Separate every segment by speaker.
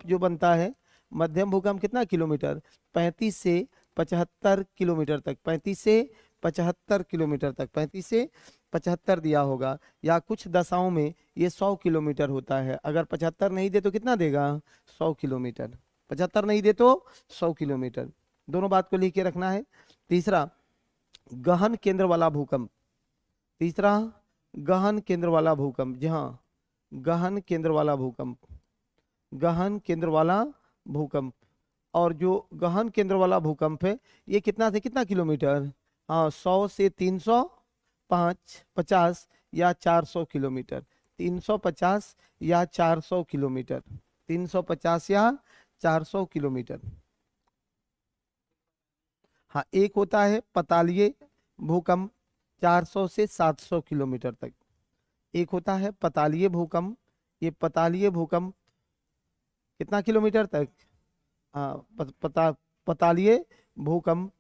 Speaker 1: भूकंप जो बनता है, मध्यम भूकंप कितना किलोमीटर, 35 से 75 किलोमीटर तक, 35 से 75 किलोमीटर तक, 35 से 75 दिया होगा, या कुछ दशाओं में ये 100 किलोमीटर होता है। अगर 75 नहीं दे तो कितना देगा, 100 किलोमीटर, 75 नहीं दे तो 100 किलोमीटर, दोनों बात को लिख के रखना है। तीसरा, गहन केंद्र वाला भूकंप, तीसरा गहन केंद्र वाला भूकंप, जी हाँ, गहन केंद्र वाला भूकंप, गहन केंद्र वाला भूकंप। और जो गहन केंद्र वाला भूकंप है ये कितना से कितना किलोमीटर, हाँ 100 से 350 या 400 किलोमीटर, 350 या 400 किलोमीटर, 350 या 400 किलोमीटर। हाँ, एक होता है पतालीय भूकंप 400 से 700 किलोमीटर तक, एक होता है पतालीय भूकंप, ये पतालीय भूकंप कितना किलोमीटर तक, हाँ पतालीय भूकंप,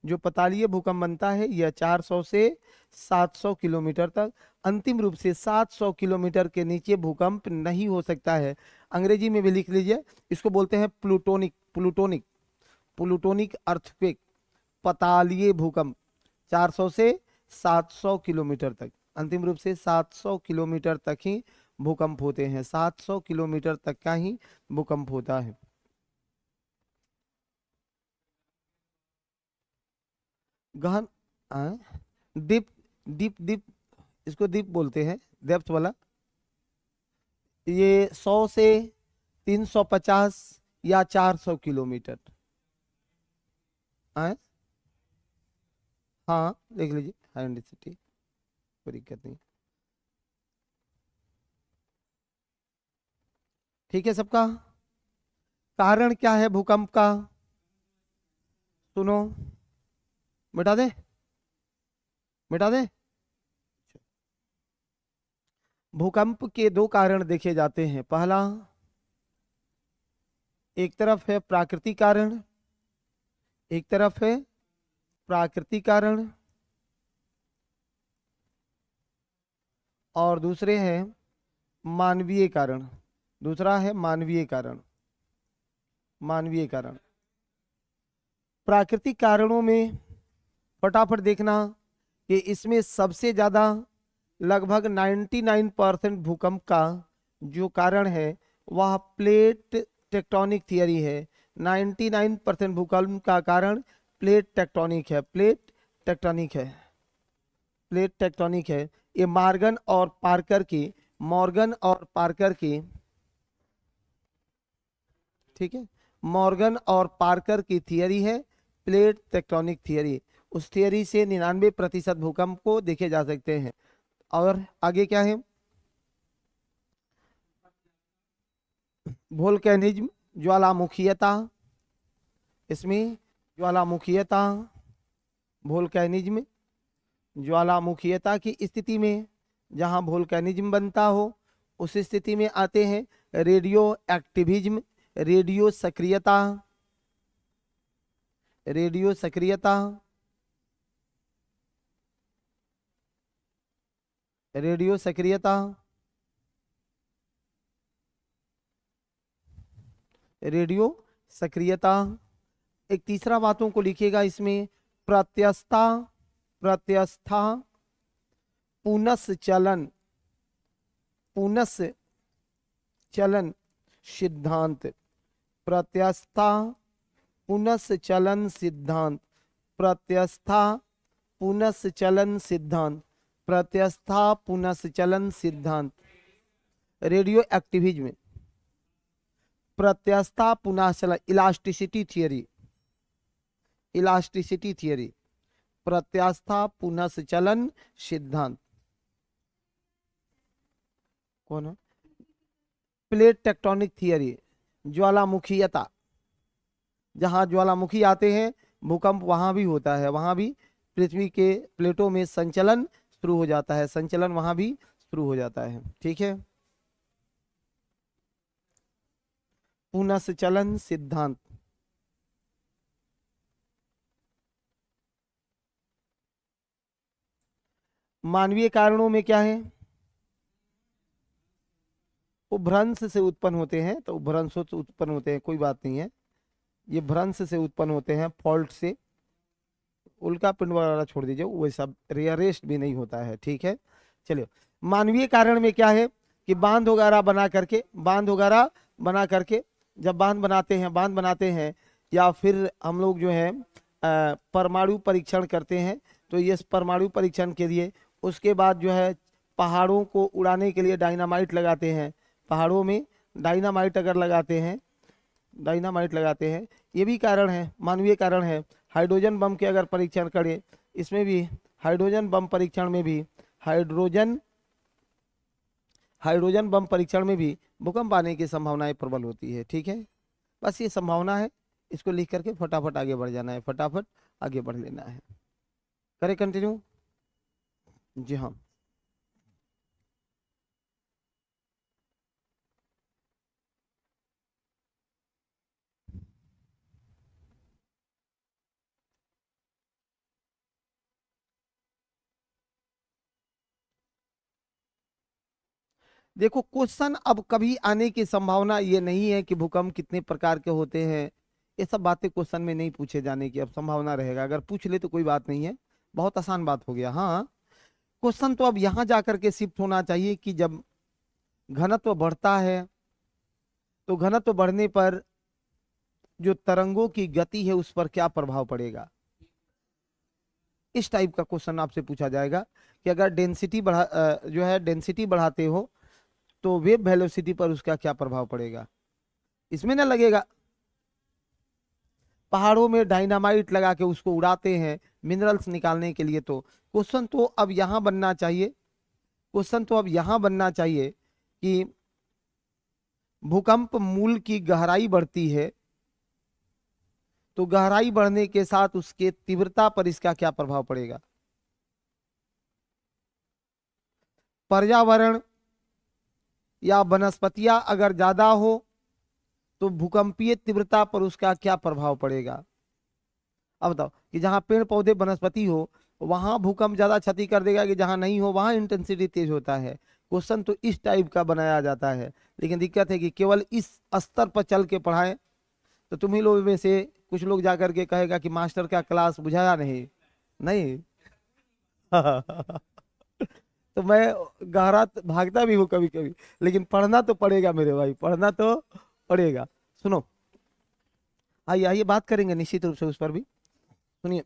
Speaker 1: जो पतालीय भूकंप बनता है यह 400 से 700 किलोमीटर तक। अंतिम रूप से 700 किलोमीटर के नीचे भूकंप नहीं हो सकता है। अंग्रेजी में भी लिख लीजिए, इसको बोलते हैं प्लूटोनिक, प्लूटोनिक, प्लूटोनिक अर्थक्वेक, पतालीय भूकंप 400 से 700 किलोमीटर तक, अंतिम रूप से 700 किलोमीटर तक ही भूकंप होते हैं, 700 किलोमीटर तक का ही भूकंप होता है। गहन दीप, दीप दीप, इसको दीप बोलते हैं, डेप्थ वाला। ये 100 से 350 या 400 किलोमीटर, हाँ देख लीजिए, हाई इंटेंसिटी, कोई दिक्कत नहीं, ठीक है सबका। कारण क्या है भूकंप का, सुनो, मिटा दे, मिटा दे। भूकंप के दो कारण देखे जाते हैं, पहला, एक तरफ है प्राकृतिक कारण, एक तरफ है प्राकृतिक कारण, और दूसरे हैं मानवीय कारण, दूसरा है मानवीय कारण, मानवीय कारण। प्राकृतिक कारणों में फटाफट देखना कि इसमें सबसे ज्यादा लगभग 99% भूकंप का जो कारण है वह प्लेट टेक्टोनिक थियरी है। 99% भूकंप का कारण प्लेट टेक्टोनिक है, प्लेट टेक्टोनिक है, प्लेट टेक्टोनिक है। ये मॉर्गन और पार्कर की, मॉर्गन और पार्कर की, ठीक है, मॉर्गन और पार्कर की थियरी है प्लेट टेक्टोनिक थियरी। उस थियरी से 99% भूकंप को देखे जा सकते हैं। और आगे क्या है, वोल्केनिज्म, ज्वालामुखीयता, इसमें ज्वालामुखीयता, वोल्केनिज्म, ज्वालामुखीयता की स्थिति में जहां वोल्केनिज्म बनता हो उस स्थिति में आते हैं रेडियो एक्टिविज्म, रेडियो सक्रियता, रेडियो सक्रियता, रेडियो सक्रियता, रेडियो सक्रियता। एक तीसरा बातों को लिखिएगा इसमें, प्रत्यस्था, प्रत्यस्था पुनस् चलन, पुनस् चलन सिद्धांत, प्रत्यस्था पुनस् चलन सिद्धांत, प्रत्यस्था पुनस् चलन सिद्धांत, प्रत्यस्था पुनस् चलन सिद्धांत। रेडियो एक्टिविज्म, प्रत्यस्था पुनः चलन, इलास्टिसिटी थियरी, इलास्टिसिटी थियरी, प्रत्यास्था पुनः चलन सिद्धांत। कौन है, प्लेट टेक्टोनिक थियरी, ज्वालामुखीयता, जहां ज्वालामुखी आते हैं भूकंप वहां भी होता है, वहां भी पृथ्वी के प्लेटों में संचलन शुरू हो जाता है, संचलन वहां भी शुरू हो जाता है, ठीक है। पुनः चलन सिद्धांत, मानवीय कारणों में क्या है, उभ्रंश से उत्पन्न होते हैं, तो उभ्रंशों से उत्पन्न होते हैं, कोई बात नहीं है, ये भ्रंश से उत्पन्न होते हैं, फॉल्ट से। उल्का पिंड वगैरह छोड़ दीजिए, वो सब रेयरेस्ट भी नहीं होता है, ठीक है। चलिए, मानवीय कारण में क्या है कि बांध वगैरह बना करके जब बांध बनाते हैं या फिर हम लोग जो है परमाणु परीक्षण करते हैं, तो ये परमाणु परीक्षण के लिए उसके बाद जो है पहाड़ों को उड़ाने के लिए डायनामाइट लगाते हैं, पहाड़ों में डायनामाइट अगर लगाते हैं, ये भी कारण है, मानवीय कारण है। हाइड्रोजन बम के अगर परीक्षण करें, इसमें भी हाइड्रोजन बम परीक्षण में भी भूकंप आने की संभावनाएं प्रबल होती है, ठीक है। बस ये संभावना है, इसको लिख करके फटाफट आगे बढ़ जाना है, फटाफट आगे बढ़ लेना है। करें कंटिन्यू। जी हाँ, देखो क्वेश्चन अब कभी आने की संभावना ये नहीं है कि भूकंप कितने प्रकार के होते हैं, ये सब बातें क्वेश्चन में नहीं पूछे जाने की अब संभावना रहेगा। अगर पूछ ले तो कोई बात नहीं है, बहुत आसान बात हो गया। हाँ, क्वेश्चन तो अब यहाँ जाकर के शिफ्ट होना चाहिए कि जब घनत्व बढ़ता है तो घनत्व बढ़ने पर जो तरंगों की गति है उस पर क्या प्रभाव पड़ेगा, इस टाइप का क्वेश्चन आपसे पूछा जाएगा कि अगर डेंसिटी बढ़ाते हो तो वेव वेलोसिटी पर उसका क्या प्रभाव पड़ेगा। इसमें ना लगेगा, पहाड़ों में डायनामाइट लगा के उसको उड़ाते हैं मिनरल्स निकालने के लिए, तो क्वेश्चन तो अब यहां बनना चाहिए कि भूकंप मूल की गहराई बढ़ती है तो गहराई बढ़ने के साथ उसके तीव्रता पर इसका क्या प्रभाव पड़ेगा। पर्यावरण या वनस्पतियां अगर ज्यादा हो तो भूकंपीय तीव्रता पर उसका क्या प्रभाव पड़ेगा। अब बताओ कि जहां पेड़ पौधे वनस्पति हो वहां भूकंप ज्यादा क्षति कर देगा कि जहां नहीं हो वहां इंटेंसिटी तेज होता है। क्वेश्चन तो इस टाइप का बनाया जाता है, लेकिन दिक्कत है कि केवल इस स्तर पर चल के पढ़ाएं तो तुम ही लोग में से कुछ लोग जाकर के कहेगा कि मास्टर का क्लास बुझाया नहीं तो मैं गहरा भागता भी हूँ कभी कभी, लेकिन पढ़ना तो पड़ेगा मेरे भाई, पढ़ना तो पड़ेगा। सुनो, आइए आइए बात करेंगे निश्चित रूप से उस पर भी। सुनिए,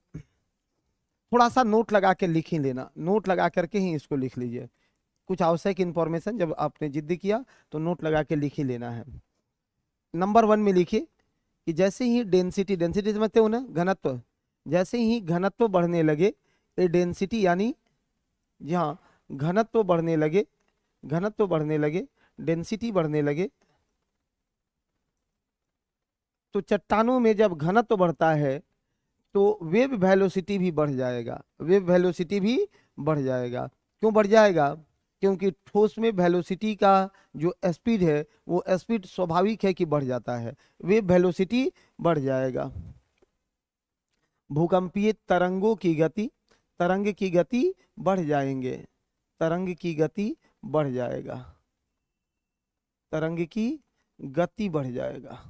Speaker 1: थोड़ा सा नोट लगा के लिख ही लेना, नोट लगा करके ही इसको लिख लीजिए। कुछ आवश्यक इंफॉर्मेशन जब आपने जिद्द किया तो नोट लगा के लिख ही लेना है। नंबर 1 में लिखिए कि जैसे ही डेंसिटी समझते हो ना, घनत्व, जैसे ही घनत्व बढ़ने लगे, ये डेंसिटी यानी जी हाँ घनत्व बढ़ने लगे, डेंसिटी बढ़ने लगे, तो चट्टानों में जब घनत्व बढ़ता है तो वेव वेलोसिटी भी बढ़ जाएगा, क्यों बढ़ जाएगा, क्योंकि ठोस में वेलोसिटी का जो स्पीड है वो स्पीड स्वाभाविक है कि बढ़ जाता है, वेव वेलोसिटी बढ़ जाएगा। भूकंपीय तरंगों की गति, तरंग की गति बढ़ जाएंगे, तरंग की गति बढ़ जाएगा, तरंग की गति बढ़ जाएगा,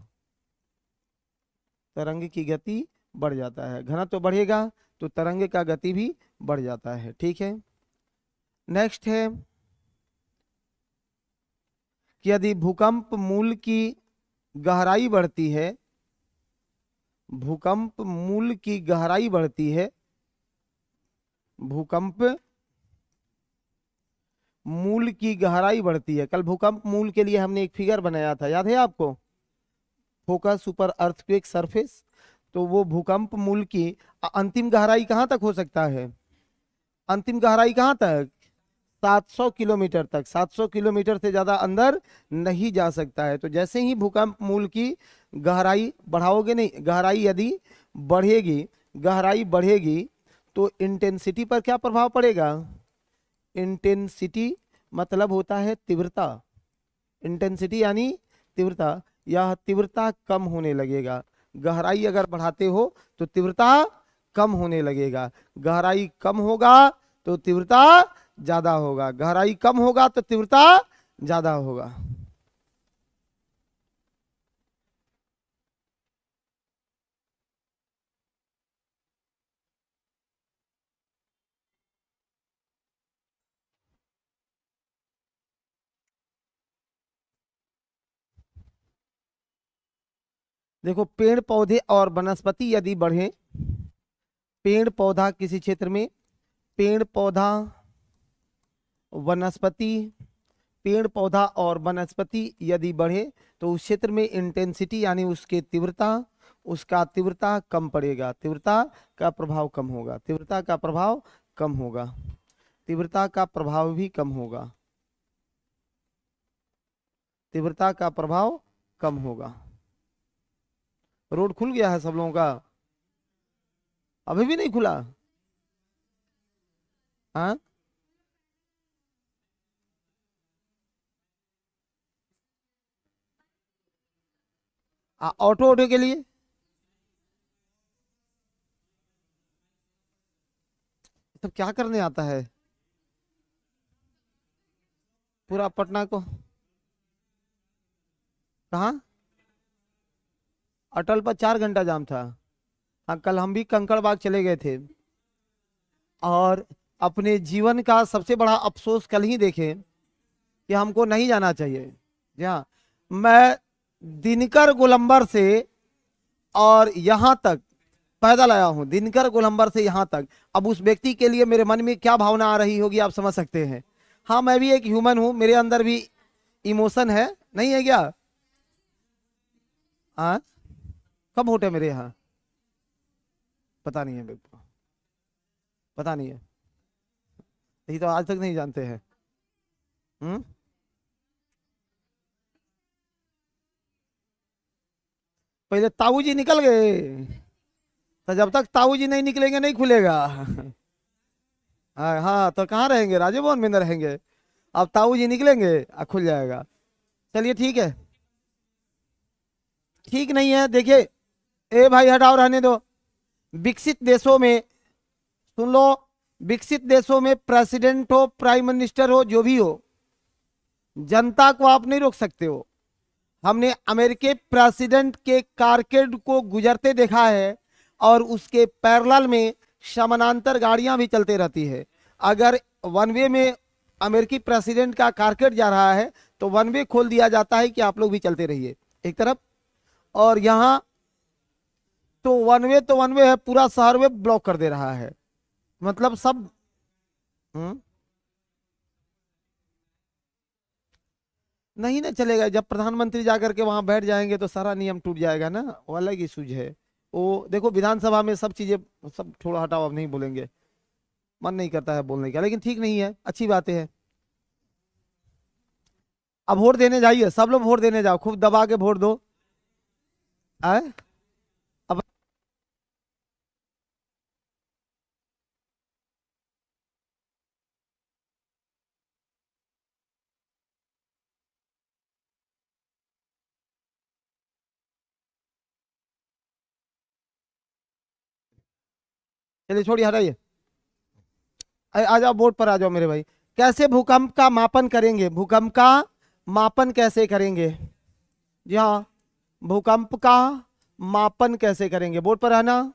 Speaker 1: तरंग की गति बढ़ जाता है। घनत्व तो बढ़ेगा तो तरंग का गति भी बढ़ जाता है, ठीक है। नेक्स्ट है कि यदि भूकंप मूल की गहराई बढ़ती है, भूकंप मूल की गहराई बढ़ती है, भूकंप मूल की गहराई बढ़ती है। कल भूकंप मूल के लिए हमने एक फिगर बनाया था, याद है आपको, फोकस सुपर अर्थक्वेक सरफेस। तो वो भूकंप मूल की अंतिम गहराई कहां तक हो सकता है, अंतिम गहराई कहां तक, 700 किलोमीटर तक, 700 किलोमीटर से ज्यादा अंदर नहीं जा सकता है। तो जैसे ही भूकंप मूल की गहराई बढ़ाओगे, नहीं गहराई यदि गहराई बढ़ेगी तो इंटेंसिटी पर क्या प्रभाव पड़ेगा। इंटेंसिटी मतलब होता है तीव्रता, इंटेंसिटी यानी तीव्रता, यह तीव्रता कम होने लगेगा। गहराई अगर बढ़ाते हो तो तीव्रता कम होने लगेगा, गहराई कम होगा तो तीव्रता ज्यादा होगा, गहराई कम होगा तो तीव्रता ज्यादा होगा। देखो, पेड़ पौधे और वनस्पति यदि बढ़े, पेड़ पौधा किसी क्षेत्र में, पेड़ पौधा वनस्पति, पेड़ पौधा और वनस्पति यदि बढ़े तो उस क्षेत्र में इंटेंसिटी यानी उसके तीव्रता, उसका तीव्रता कम पड़ेगा, तीव्रता का प्रभाव कम होगा, तीव्रता का प्रभाव कम होगा, तीव्रता का प्रभाव भी कम होगा, तीव्रता का प्रभाव कम होगा। रोड खुल गया है सब लोगों का? अभी भी नहीं खुला? हाँ, ऑटो ऑटो के लिए सब क्या करने आता है पूरा पटना को? कहाँ? अटल पर 4 घंटा जाम था। हाँ, कल हम भी कंकड़ बाग चले गए थे और अपने जीवन का सबसे बड़ा अफसोस कल ही देखे कि हमको नहीं जाना चाहिए। जी हाँ, मैं दिनकर गोलंबर से और यहाँ तक पैदल आया हूँ, दिनकर गोलंबर से यहाँ तक। अब उस व्यक्ति के लिए मेरे मन में क्या भावना आ रही होगी आप समझ सकते हैं। हाँ, मैं भी एक ह्यूमन हूँ, मेरे अंदर भी इमोशन है, नहीं है क्या? हाँ, कब वोट है मेरे यहाँ? पता नहीं है मेरे को, पता नहीं है, यही तो आज तक नहीं जानते हैं। हम्म। पहले ताऊ जी निकल गए, तो जब तक ताऊ जी नहीं निकलेंगे नहीं खुलेगा। हाँ हाँ, तो कहाँ रहेंगे? राजीव भवन में न रहेंगे। अब ताऊ जी निकलेंगे खुल जाएगा। चलिए ठीक है। ठीक नहीं है, देखिए, ए भाई हटाओ, रहने दो। विकसित देशों में, सुन लो, विकसित देशों में प्रेसिडेंट हो, प्राइम मिनिस्टर हो, जो भी हो, जनता को आप नहीं रोक सकते हो। हमने अमेरिकी प्रेसिडेंट के कारकेड को गुजरते देखा है और उसके पैरेलल में समानांतर गाड़ियां भी चलते रहती है। अगर वन वे में अमेरिकी प्रेसिडेंट का कारकेड जा रहा है तो वन वे खोल दिया जाता है कि आप लोग भी चलते रहिए एक तरफ, और यहाँ तो वन वे है, पूरा शहर वे ब्लॉक कर दे रहा है, मतलब सब। हम्म। नहीं ना चलेगा, जब प्रधानमंत्री जाकर के वहां बैठ जाएंगे तो सारा नियम टूट जाएगा ना, वो अलग इशूज है। वो देखो, विधानसभा में सब चीजें, सब छोड़ो हटाओ, अब नहीं बोलेंगे, मन नहीं करता है बोलने का, लेकिन ठीक नहीं है, अच्छी बातें हैं। अब वोट देने जाइए, सब लोग वोट देने जाओ, खूब दबा के वोट दो। आए? अब चलिए छोड़िए, हटाइए। आ जाओ वोट पर, आ जाओ मेरे भाई। कैसे भूकंप का मापन करेंगे? भूकंप का मापन कैसे करेंगे? जी हाँ, भूकंप का मापन कैसे करेंगे? बोर्ड पर है ना?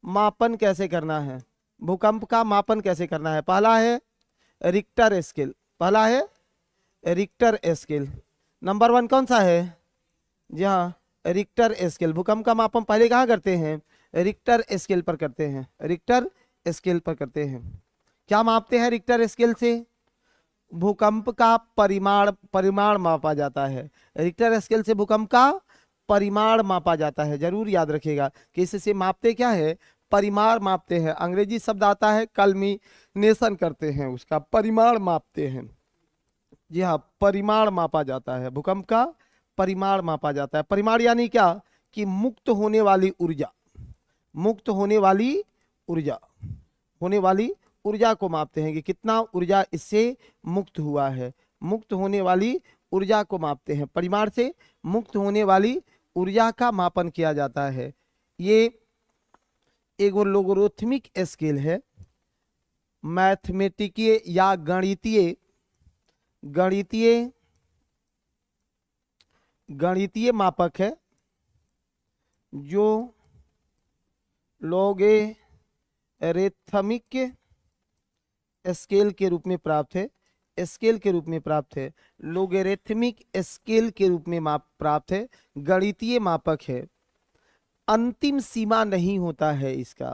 Speaker 1: मापन कैसे करना है? भूकंप का मापन कैसे करना है? पहला है रिक्टर स्केल, पहला है रिक्टर स्केल। नंबर 1 कौन सा है? जी हाँ, रिक्टर स्केल। भूकंप का मापन पहले कहाँ करते हैं? रिक्टर स्केल पर करते हैं, रिक्टर स्केल पर करते हैं। क्या मापते हैं रिक्टर स्केल से? भूकंप का परिमाण, परिमाण मापा जाता है। रिक्टर स्केल से भूकंप का परिमाण मापा जाता है, जरूर याद रखिएगा कि इससे मापते क्या है? परिमाण मापते हैं। अंग्रेजी शब्द आता है कल्मिनेशन करते हैं, उसका परिमाण मापते हैं। जी हाँ, परिमाण मापा जाता है, भूकंप का परिमाण मापा जाता है। परिमाण यानी क्या? कि मुक्त होने वाली ऊर्जा, मुक्त होने वाली ऊर्जा, होने वाली ऊर्जा को मापते हैं कि कितना ऊर्जा इससे मुक्त हुआ है। मुक्त होने वाली ऊर्जा को मापते हैं, परिमाण से मुक्त होने वाली ऊर्जा का मापन किया जाता है। ये एक लोगरिथमिक स्केल है, मैथमेटिकीय या गणितीय, गणितीय गणितीय मापक है जो लोगरिथमिक स्केल के रूप में प्राप्त है, स्केल के रूप में प्राप्त है, लोगरिथमिक स्केल के रूप में प्राप्त है, गणितीय मापक है। अंतिम सीमा नहीं होता है इसका।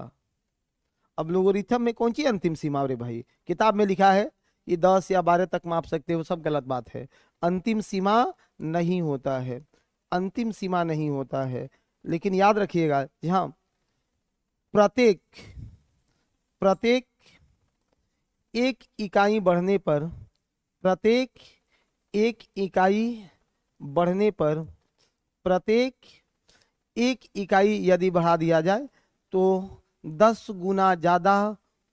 Speaker 1: अब लोगरिथम में कौन सी अंतिम सीमा रे भाई, किताब में लिखा है ये 10 या 12 तक माप सकते हो, सब गलत बात है। अंतिम सीमा नहीं होता है, अंतिम सीमा नहीं होता है। लेकिन याद रखिएगा, जी हाँ, प्रत्येक प्रत्येक एक इकाई बढ़ने पर, प्रत्येक एक इकाई बढ़ने पर, प्रत्येक एक इकाई यदि बढ़ा दिया जाए तो 10 गुना ज्यादा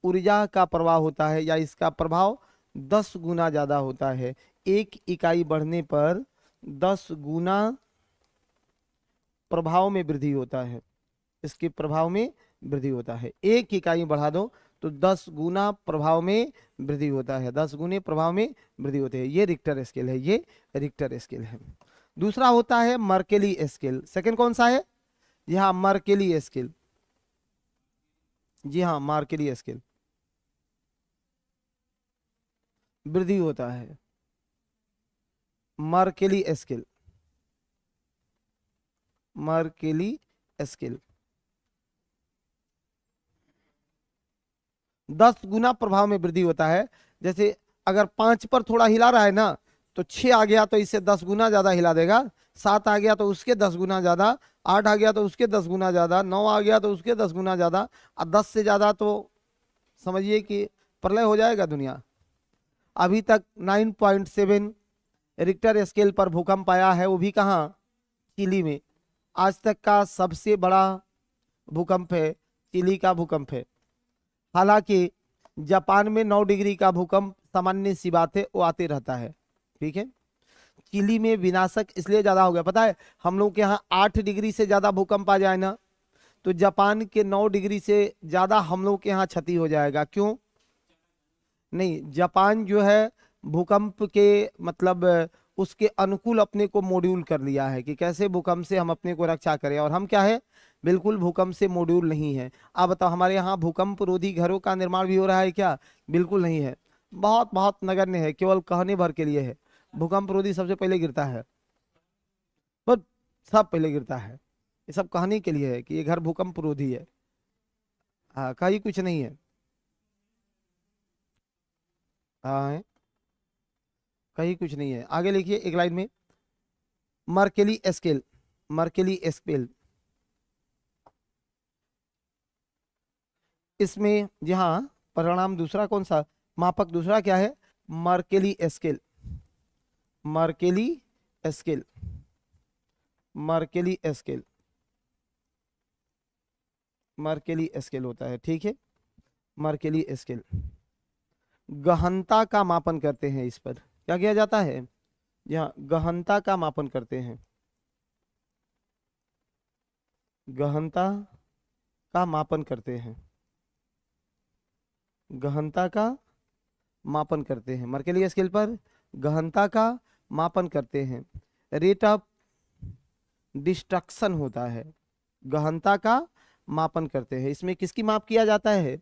Speaker 1: ऊर्जा का प्रवाह होता है, या इसका प्रभाव 10 गुना ज्यादा होता है। एक इकाई बढ़ने पर 10 गुना प्रभाव में वृद्धि होता है, इसके प्रभाव में वृद्धि होता है। एक इकाई बढ़ा दो तो 10 गुना प्रभाव में वृद्धि होता है, 10 गुने प्रभाव में वृद्धि होती है। ये रिक्टर स्केल है, ये रिक्टर स्केल है। दूसरा होता है मर्केली स्केल। सेकंड कौन सा है? जी हाँ, मर्केली स्केल। जी हाँ, मर्केली स्केल, वृद्धि होता है। मर्केली स्केल, मर्केली स्केल 10 गुना प्रभाव में वृद्धि होता है। जैसे अगर 5 पर थोड़ा हिला रहा है ना, तो 6 आ गया तो इससे 10 गुना ज्यादा हिला देगा, 7 आ गया तो उसके 10 गुना ज्यादा, 8 आ गया तो उसके 10 गुना ज्यादा, 9 आ गया तो उसके 10 गुना ज्यादा, और 10 से ज्यादा तो समझिए कि प्रलय हो जाएगा दुनिया। अभी तक 9.7 रिक्टर स्केल पर भूकंप आया है, वो भी कहाँ? चिली में। आज तक का सबसे बड़ा भूकंप है, चिली का भूकंप है। हालांकि जापान में 9 डिग्री का भूकंप सामान्य सी बात है, वो आते रहता है, ठीक है। चिली में विनाशक इसलिए ज्यादा हो गया, पता है, हम लोग के यहाँ 8 डिग्री से ज्यादा भूकंप आ जाए ना, तो जापान के 9 डिग्री से ज्यादा हम लोग के यहाँ क्षति हो जाएगा। क्यों? नहीं, जापान जो है भूकंप के मतलब उसके अनुकूल अपने को मॉड्यूल कर लिया है कि कैसे भूकंप से हम अपने को रक्षा करें, और हम क्या है, बिल्कुल भूकंप से मॉड्यूल नहीं है। अब बताओ, हमारे यहाँ भूकंप रोधी घरों का निर्माण भी हो रहा है क्या? बिल्कुल नहीं है, बहुत बहुत नगण्य है, केवल कहने भर के लिए है। भूकंप रोधी सबसे पहले गिरता है, बस, सब पहले गिरता है। ये सब कहने के लिए है कि ये घर भूकंप रोधी है, हाँ, कहीं कुछ नहीं है। हाँ, कहीं कुछ नहीं है। आगे लिखिए एक लाइन में, मर्केली स्केल, मर्केली स्केल, इसमें जी हाँ, परिणाम दूसरा कौन सा, मापक दूसरा क्या है? Mercalli scale, Mercalli scale, Mercalli scale, Mercalli scale होता है, ठीक है। मर्केली स्केल गहनता का मापन करते हैं, इस पर क्या किया जाता है? यहाँ गहनता का मापन करते हैं, गहनता का मापन करते हैं, गहनता का मापन करते हैं। मर्केली स्केल पर गहनता का मापन करते हैं। रेट ऑफ डिस्ट्रक्शन होता है, गहनता का मापन करते हैं। इसमें किसकी माप किया जाता है?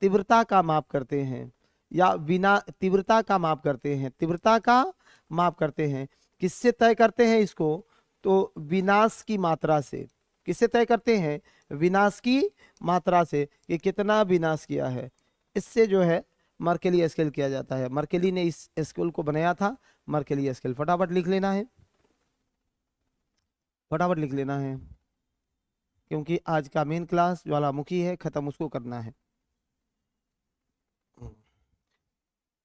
Speaker 1: तीव्रता का माप करते हैं, या बिना तीव्रता का माप करते हैं, तीव्रता का माप करते हैं। किससे तय करते हैं इसको? तो विनाश की मात्रा से। किससे तय करते हैं? विनाश की मात्रा से, कि कितना विनाश किया है, इससे जो है मर्केली स्केल किया जाता है। मर्केली ने इस स्केल को बनाया था, मर्केली स्केल। फटाफट लिख लेना है, फटाफट लिख लेना है, क्योंकि आज का मेन क्लास ज्वालामुखी है, खत्म उसको करना है।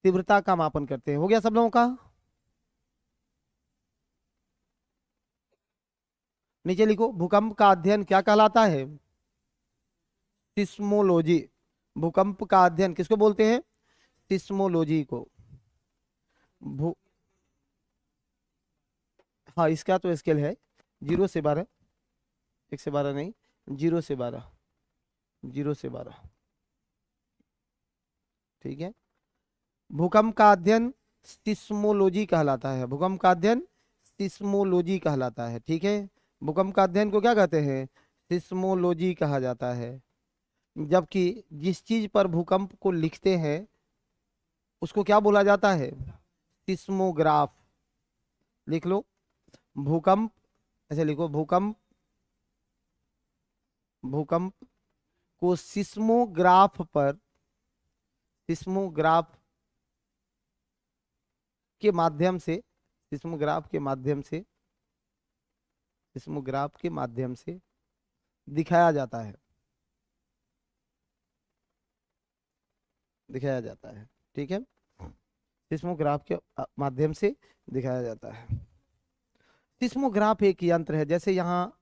Speaker 1: तीव्रता का मापन करते हैं, हो गया सब लोगों का? नीचे लिखो, भूकंप का अध्ययन क्या कहलाता है? सिस्मोलॉजी। भूकंप का अध्ययन किसको बोलते हैं? सिस्मोलॉजी को। भू हाँ, इसका तो स्केल है 0 से 12, 1 से 12 नहीं, 0 से 12, 0 से 12, ठीक है। भूकंप का अध्ययन सिस्मोलॉजी कहलाता है, भूकंप का अध्ययन सिस्मोलॉजी कहलाता है, ठीक है। भूकंप का अध्ययन को क्या कहते हैं? सिस्मोलॉजी कहा जाता है। जबकि जिस चीज पर भूकंप को लिखते हैं उसको क्या बोला जाता है? सिस्मोग्राफ। लिख लो, भूकंप, ऐसे लिखो, भूकंप भूकंप को सिस्मोग्राफ पर, सिस्मोग्राफ के माध्यम से, सिस्मोग्राफ के माध्यम से, सिस्मोग्राफ के माध्यम से दिखाया जाता है, दिखाया जाता है। ठीक है, सिस्मोग्राफ के माध्यम से दिखाया जाता है। सिस्मोग्राफ एक यंत्र है, जैसे यहाँ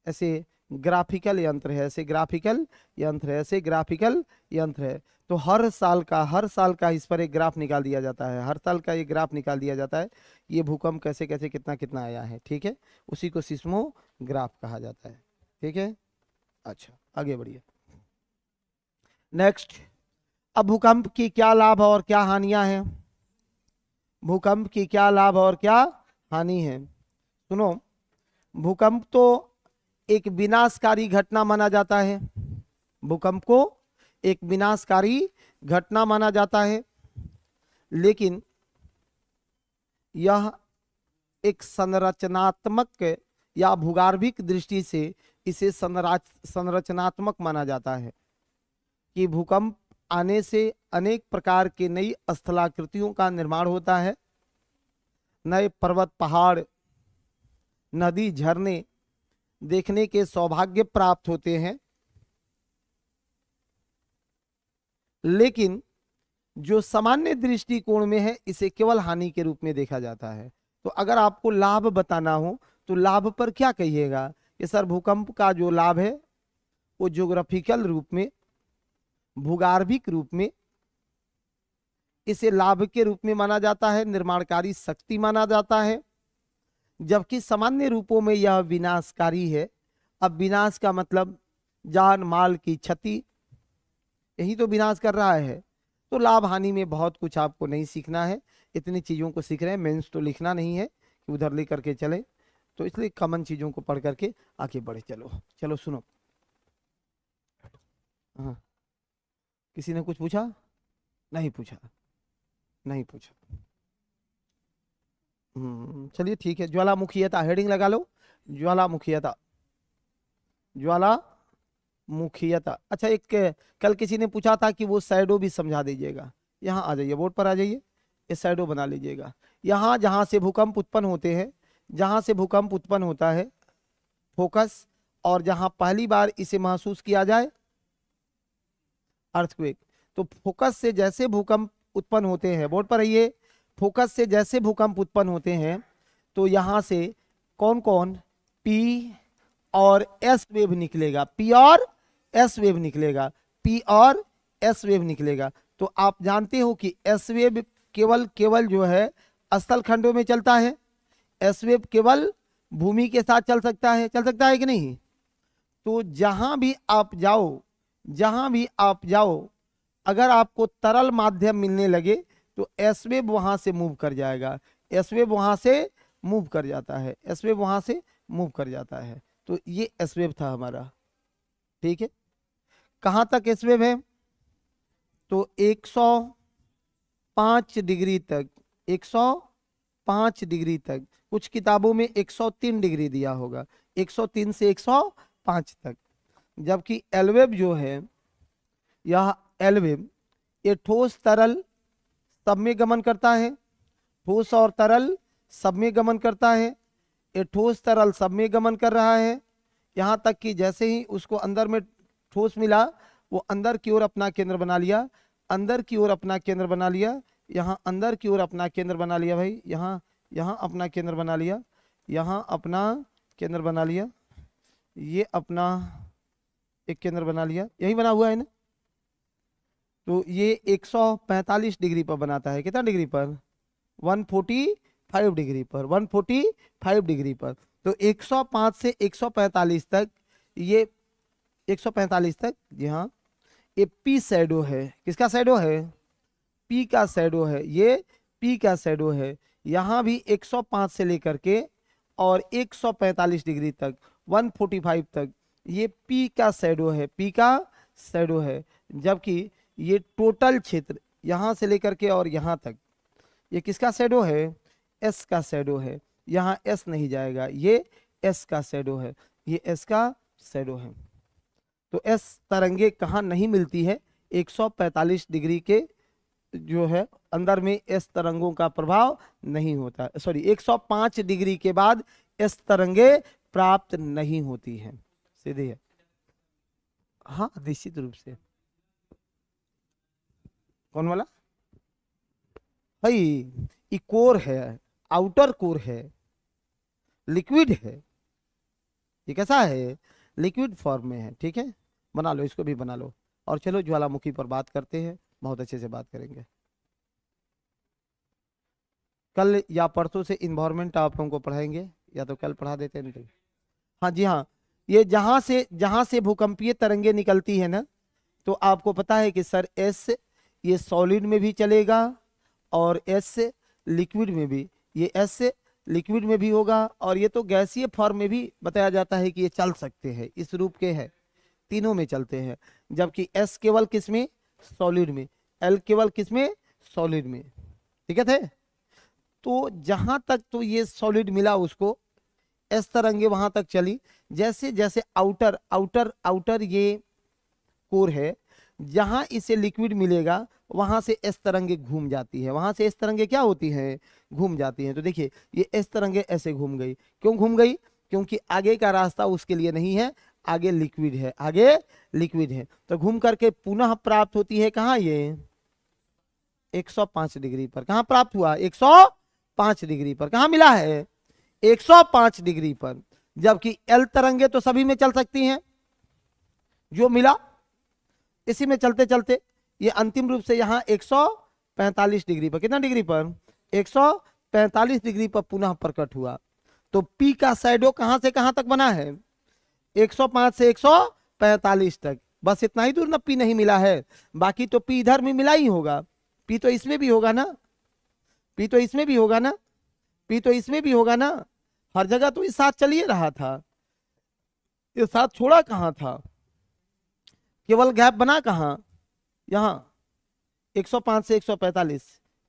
Speaker 1: ऐसे ग्राफिकल यंत्र है, ऐसे ग्राफिकल यंत्र है, ऐसे ग्राफिकल यंत्र है। तो हर साल का इस पर एक ग्राफ निकाल दिया जाता है, हर साल का एक ग्राफ निकाल दिया जाता है, ये भूकंप कैसे कैसे कितना कितना आया है। ठीक है, उसी को सिस्मोग्राफ कहा जाता है। ठीक है, अच्छा आगे बढ़िए। नेक्स्ट, अब भूकंप की क्या लाभ और क्या हानियां हैं, भूकंप की क्या लाभ और क्या हानि है। सुनो, भूकंप तो एक विनाशकारी घटना माना जाता है, भूकंप को एक विनाशकारी घटना माना जाता है, लेकिन यह एक संरचनात्मक या भूगर्भिक दृष्टि से इसे संरचनात्मक माना जाता है कि भूकंप आने से अनेक प्रकार के नई स्थलाकृतियों का निर्माण होता है, नए पर्वत पहाड़ नदी झरने देखने के सौभाग्य प्राप्त होते हैं। लेकिन जो सामान्य दृष्टिकोण में है इसे केवल हानि के रूप में देखा जाता है। तो अगर आपको लाभ बताना हो तो लाभ पर क्या कहिएगा कि सर भूकंप का जो लाभ है वो ज्योग्राफिकल रूप में, भूगर्भिक रूप में इसे लाभ के रूप में माना जाता है, निर्माणकारी शक्ति माना जाता है, जबकि सामान्य रूपों में यह विनाशकारी है। अब विनाश का मतलब जान माल की क्षति, यही तो विनाश कर रहा है। तो लाभ हानि में बहुत कुछ आपको नहीं सीखना है, इतनी चीजों को सीख रहे हैं, मेंस तो लिखना नहीं है कि उधर ले करके चले, तो इसलिए कॉमन चीजों को पढ़ करके आगे बढ़े। चलो चलो सुनो, हाँ किसी ने कुछ पूछा? नहीं पूछा, नहीं पूछा। चलिए ठीक है, ज्वालामुखीयता हेडिंग लगा लो, ज्वालामुखीयता, ज्वालामुखीयता। अच्छा, एक कल किसी ने पूछा था कि वो शैडो भी समझा दीजिएगा। यहाँ आ जाइए, बोर्ड पर आ जाइए, ये शैडो बना लीजिएगा। यहाँ जहाँ से भूकंप उत्पन्न होते हैं, जहाँ से भूकंप उत्पन्न होता है फोकस, और जहाँ पहली बार इसे महसूस किया जाए अर्थक्वेक। तो फोकस से जैसे भूकंप उत्पन्न होते हैं, बोर्ड पर आइए, फोकस से जैसे भूकंप उत्पन्न होते हैं तो यहाँ से कौन कौन पी और एस वेव निकलेगा, पी और एस वेव निकलेगा, पी और एस वेव निकलेगा। तो आप जानते हो कि एस वेव केवल जो है स्थल खंडों में चलता है, एस वेव केवल भूमि के साथ चल सकता है कि नहीं। तो जहां भी आप जाओ, जहां भी आप जाओ, अगर आपको तरल माध्यम मिलने लगे तो एस वेव वहां से मूव कर जाएगा, एस वेव वहां से मूव कर जाता है, एस वेव वहां से मूव कर जाता है। तो ये एस वेव था हमारा। ठीक है, कहां तक एस वेव है? तो 105 डिग्री तक, 105 डिग्री तक, कुछ किताबों में 103 डिग्री दिया होगा, 103 से 105 तक। जबकि एलवेव जो है, यह एलवेव ये ठोस तरल सब में गमन करता है, ठोस और तरल सब में गमन करता है। ये ठोस तरल सब में गमन कर रहा है, यहाँ तक कि जैसे ही उसको अंदर में ठोस मिला वो अंदर की ओर अपना केंद्र बना लिया, अंदर की ओर अपना केंद्र बना लिया, यहाँ अंदर की ओर अपना केंद्र बना लिया भाई, यहाँ यहाँ अपना केंद्र बना लिया, यहाँ अपना केंद्र बना लिया, ये अपना एक केंद्र बना लिया, यही बना हुआ है ना। तो ये 145 डिग्री पर बनाता है, कितना डिग्री पर? 145 डिग्री पर, 145 डिग्री पर। तो 105 से 145 तक, ये 145 तक, जी हाँ, ये पी शैडो है। किसका शैडो है? पी का शैडो है, ये पी का शैडो है। यहाँ भी 105 से लेकर के और 145 डिग्री तक, 145 तक, ये पी का शैडो है, पी का शैडो है। जबकि ये टोटल क्षेत्र यहाँ से लेकर के और यहाँ तक, ये किसका शैडो है? एस का शैडो है। यहाँ एस नहीं जाएगा, ये एस का शैडो है, ये एस का शैडो है। तो एस तरंगे कहाँ नहीं मिलती है, 145 डिग्री के जो है अंदर में एस तरंगों का प्रभाव नहीं होता, सॉरी 105 डिग्री के बाद एस तरंगे प्राप्त नहीं होती हैं, सीधे है। हाँ निश्चित रूप से। कौन वाला भाई, ये कोर है, आउटर कोर है, लिक्विड है, ये कैसा है, लिक्विड फॉर्म में है, ठीक है। बना लो, इसको भी बना लो। और चलो ज्वालामुखी पर बात करते हैं, बहुत अच्छे से बात करेंगे। कल या परसों से इन्वायरमेंट आप लोगों को पढ़ाएंगे, या तो कल पढ़ा देते हैं नहीं तो। हाँ जी हाँ, ये जहां से भूकंपीय तरंगे निकलती है ना, तो आपको पता है कि सर एस ये सॉलिड में भी चलेगा और एस लिक्विड में भी, ये एस लिक्विड में भी होगा, और ये तो गैसीय फॉर्म में भी बताया जाता है कि ये चल सकते हैं, इस रूप के हैं, तीनों में चलते हैं। जबकि एस केवल किसमें, सॉलिड में, एल केवल किसमें, सॉलिड में, ठीक है थे। तो जहां तक तो ये सॉलिड मिला उसको एस तरंगे वहां तक चली, जैसे जैसे आउटर आउटर आउटर ये कोर है, जहां इसे लिक्विड मिलेगा वहां से एस तरंगे घूम जाती है, वहां से एस तरंगे क्या होती हैं, घूम जाती हैं। तो देखिए ये एस तरंगे ऐसे घूम गई, क्यों घूम गई, क्योंकि आगे का रास्ता उसके लिए नहीं है, आगे लिक्विड है, आगे लिक्विड है। तो घूम करके पुनः प्राप्त होती है कहाँ, ये 105 डिग्री पर। कहाँ प्राप्त हुआ, 105 डिग्री पर। कहाँ मिला है, 105 डिग्री पर। जबकि एल तरंगे तो सभी में चल सकती हैं, जो मिला इसी में चलते चलते ये अंतिम रूप से यहाँ 145 डिग्री पर, कितना डिग्री पर, 145 डिग्री पर पुनः प्रकट हुआ। तो पी का शैडो कहां से कहां तक बना है, 105 से 145 तक, बस इतना ही दूर ना पी नहीं मिला है, बाकी तो पी इधर में मिला ही होगा, पी तो इसमें भी होगा ना, पी तो इसमें भी होगा ना, पी तो इसमें भी होगा ना, हर जगह तो इस साथ चलिए रहा था, ये साथ छोड़ा कहां था, केवल गैप बना कहां, यहां 105 से 145,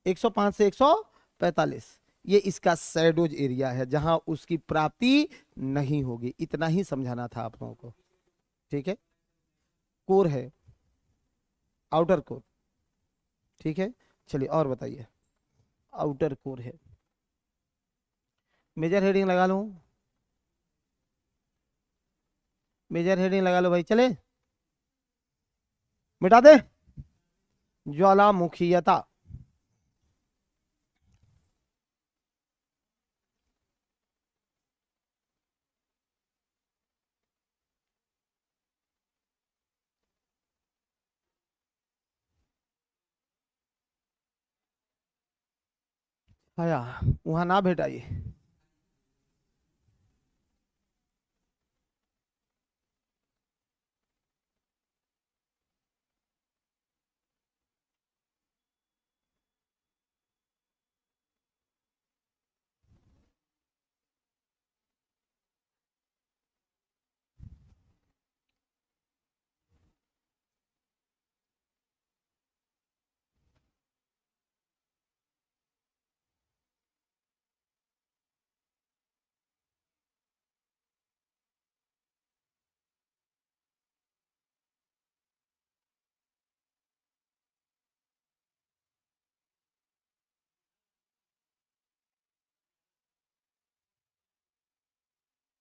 Speaker 1: 105 से 145, ये इसका शैडोज एरिया है जहां उसकी प्राप्ति नहीं होगी। इतना ही समझाना था आप लोगों को, ठीक है। कोर है, आउटर कोर, ठीक है। चलिए और बताइए, आउटर कोर है, मेजर हेडिंग लगा लो, मेजर हेडिंग लगा लो भाई, चले मिटा दे, ज्वालामुखीयता। आया वहां ना भेटाइए,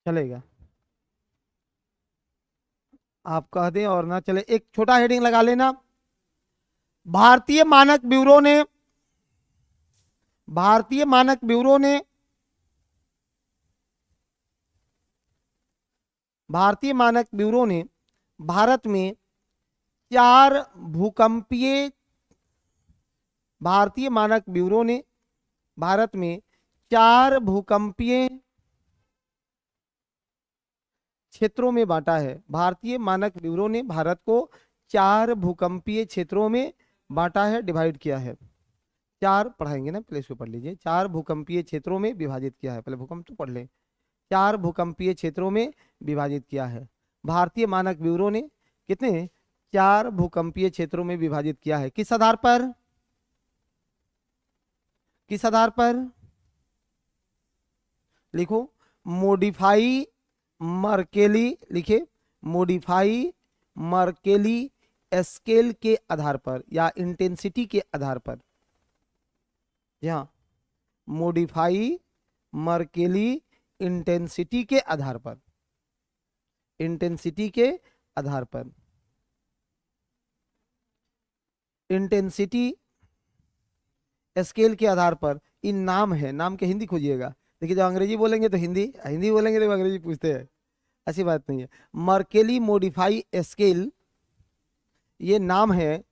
Speaker 1: चलेगा। आप कह दें और ना चले, एक छोटा हेडिंग लगा लेना, भारतीय मानक ब्यूरो ने, भारतीय मानक ब्यूरो ने, भारतीय मानक ब्यूरो ने भारत में 4 भूकंपीय, भारतीय मानक ब्यूरो ने भारत में 4 भूकंपीय क्षेत्रों में बांटा है। भारतीय मानक ब्यूरो ने भारत को 4 भूकंपीय क्षेत्रों में बांटा है, डिवाइड किया है। 4 पढ़ाएंगे ना, पहले इसको पढ़ लीजिए, 4 भूकंपीय क्षेत्रों में विभाजित किया है, पहले भूकंप तो पढ़ लें। 4 भूकंपीय क्षेत्रों में विभाजित किया है भारतीय मानक ब्यूरो ने, कितने, 4 भूकंपीय क्षेत्रों में विभाजित किया है। किस आधार पर, किस आधार पर, लिखो, मॉडिफाई मर्केली, लिखे मॉडिफाई मर्केली स्केल के आधार पर या इंटेंसिटी के आधार पर, यहाँ मॉडिफाई मर्केली इंटेंसिटी के आधार पर, इंटेंसिटी के आधार पर, इंटेंसिटी स्केल के आधार पर। इन नाम है, नाम के हिंदी खोजिएगा। देखिए, जब अंग्रेजी बोलेंगे तो हिंदी, हिंदी बोलेंगे तो अंग्रेजी पूछते हैं, ऐसी बात नहीं है। मर्केली मॉडिफाई स्केल ये नाम है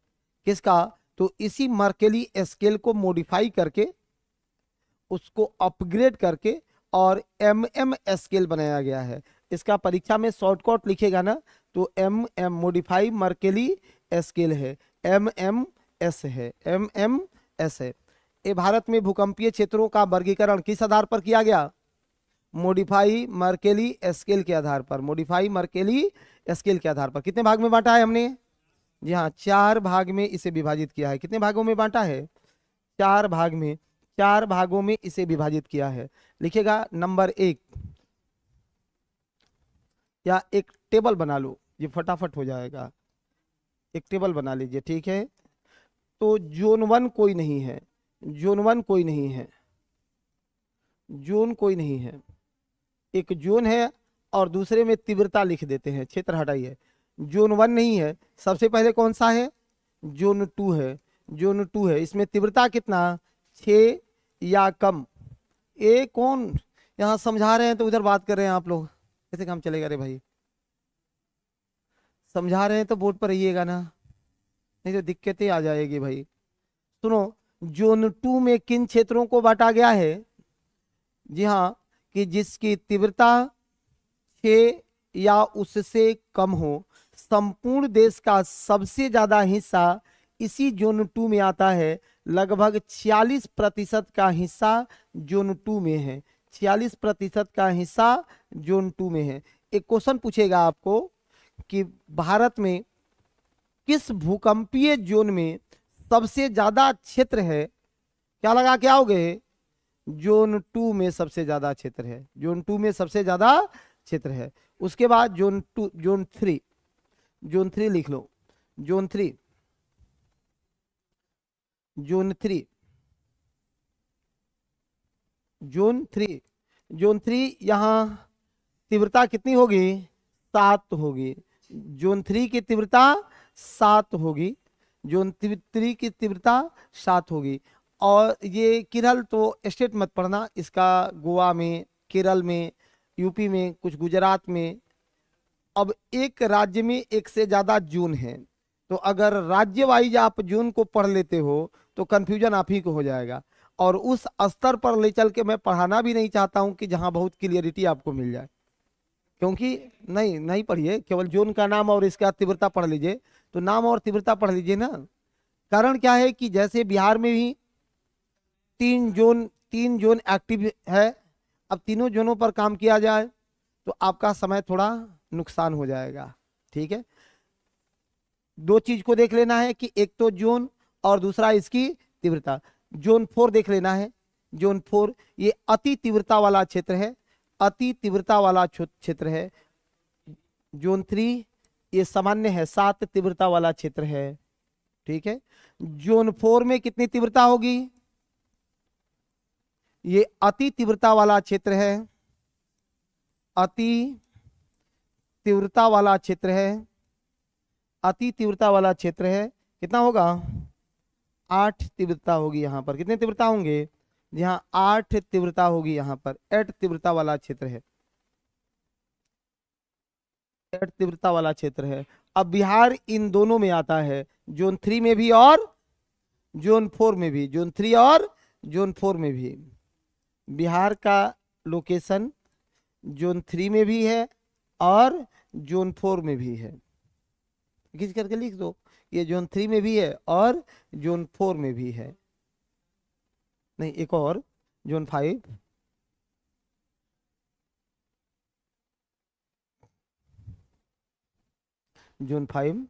Speaker 1: किसका? तो इसी मर्केली स्केल को मॉडिफाई करके, उसको अपग्रेड करके और स्केल बनाया गया है। इसका परीक्षा में शॉर्टकट लिखेगा ना तो मॉडिफाई मर्केली स्केल है, एस है, एस है। ये भारत में भूकंपीय क्षेत्रों का वर्गीकरण किस आधार पर किया गया? मॉडिफाई मर्केली स्केल के आधार पर, मॉडिफाई मर्केली स्केल के आधार पर। कितने भाग में बांटा है हमने? जी हाँ, 4 भाग में इसे विभाजित किया है। कितने भागों में बांटा है? 4 भाग में, 4 भागों में इसे विभाजित किया है। लिखेगा नंबर 1, या एक टेबल बना लो, ये फटाफट हो जाएगा। एक टेबल बना लीजिए, ठीक है। तो जोन 1 कोई नहीं है, जोन 1 कोई नहीं है, जोन कोई नहीं है। एक जोन है और दूसरे में तीव्रता लिख देते हैं, क्षेत्र हटाइए। जोन 1 नहीं है, सबसे पहले कौन सा है? जोन 2 है, जोन 2 है। इसमें तीव्रता कितना? 6 या कम। ये कौन यहाँ समझा रहे हैं तो उधर बात कर रहे हैं आप लोग, कैसे काम चलेगा रे भाई? समझा रहे हैं तो बोर्ड पर रहिएगा ना, नहीं तो दिक्कतें आ जाएगी भाई। सुनो, जोन 2 में किन क्षेत्रों को बांटा गया है? जी हाँ, कि जिसकी तीव्रता 6 या उससे कम हो। संपूर्ण देश का सबसे ज्यादा हिस्सा इसी जोन 2 में आता है। लगभग 46% का हिस्सा जोन 2 में है, 46% का हिस्सा जोन 2 में है। एक क्वेश्चन पूछेगा आपको कि भारत में किस भूकंपीय जोन में सबसे ज्यादा क्षेत्र है? क्या लगा के आओगे? जोन 2 में सबसे ज्यादा क्षेत्र है, जोन 2 में सबसे ज्यादा क्षेत्र है। उसके बाद जोन 2, जोन 3, जोन 3 लिख लो। जोन 3, जोन 3, जोन 3, जोन 3 यहां तीव्रता कितनी होगी? 7 होगी। जोन 3 की तीव्रता 7 होगी, जोन 3 की तीव्रता 7 होगी। और ये केरल तो स्टेट मत पढ़ना, इसका गोवा में, केरल में, यूपी में, कुछ गुजरात में। अब एक राज्य में एक से ज्यादा जोन है, तो अगर राज्य वाइज आप जोन को पढ़ लेते हो तो कंफ्यूजन आप ही को हो जाएगा। और उस स्तर पर ले चल के मैं पढ़ाना भी नहीं चाहता हूं कि जहां बहुत क्लियरिटी आपको मिल जाए, क्योंकि नहीं नहीं पढ़िए, केवल जोन का नाम और इसका तीव्रता पढ़ लीजिए। तो नाम और तीव्रता पढ़ लीजिए ना। कारण क्या है कि जैसे बिहार में भी 3 जोन एक्टिव है। अब तीनों जोनों पर काम किया जाए तो आपका समय थोड़ा नुकसान हो जाएगा, ठीक है। 2 चीज को देख लेना है कि एक तो जोन और दूसरा इसकी तीव्रता। जोन 4 देख लेना है। जोन 4 ये अति तीव्रता वाला क्षेत्र है, अति तीव्रता वाला क्षेत्र है। जोन 3 ये सामान्य है, 7 तीव्रता वाला क्षेत्र है, ठीक है। जोन 4 में कितनी तीव्रता होगी? ये अति तीव्रता वाला क्षेत्र है, अति तीव्रता वाला क्षेत्र है, अति तीव्रता वाला क्षेत्र है। कितना होगा? 8 तीव्रता होगी। यहाँ पर कितने तीव्रता होंगे? यहाँ 8 तीव्रता होगी। यहाँ पर 8 तीव्रता वाला क्षेत्र है, 8 तीव्रता वाला क्षेत्र है। अब बिहार इन दोनों में आता है, जोन 3 में भी और जोन 4 में भी, जोन 3 और जोन 4 में भी। बिहार का लोकेशन जोन 3 में भी है और जोन 4 में भी है। खींच करके लिख दो, ये जोन 3 में भी है और जोन 4 में भी है। नहीं, एक और जोन 5, जोन 5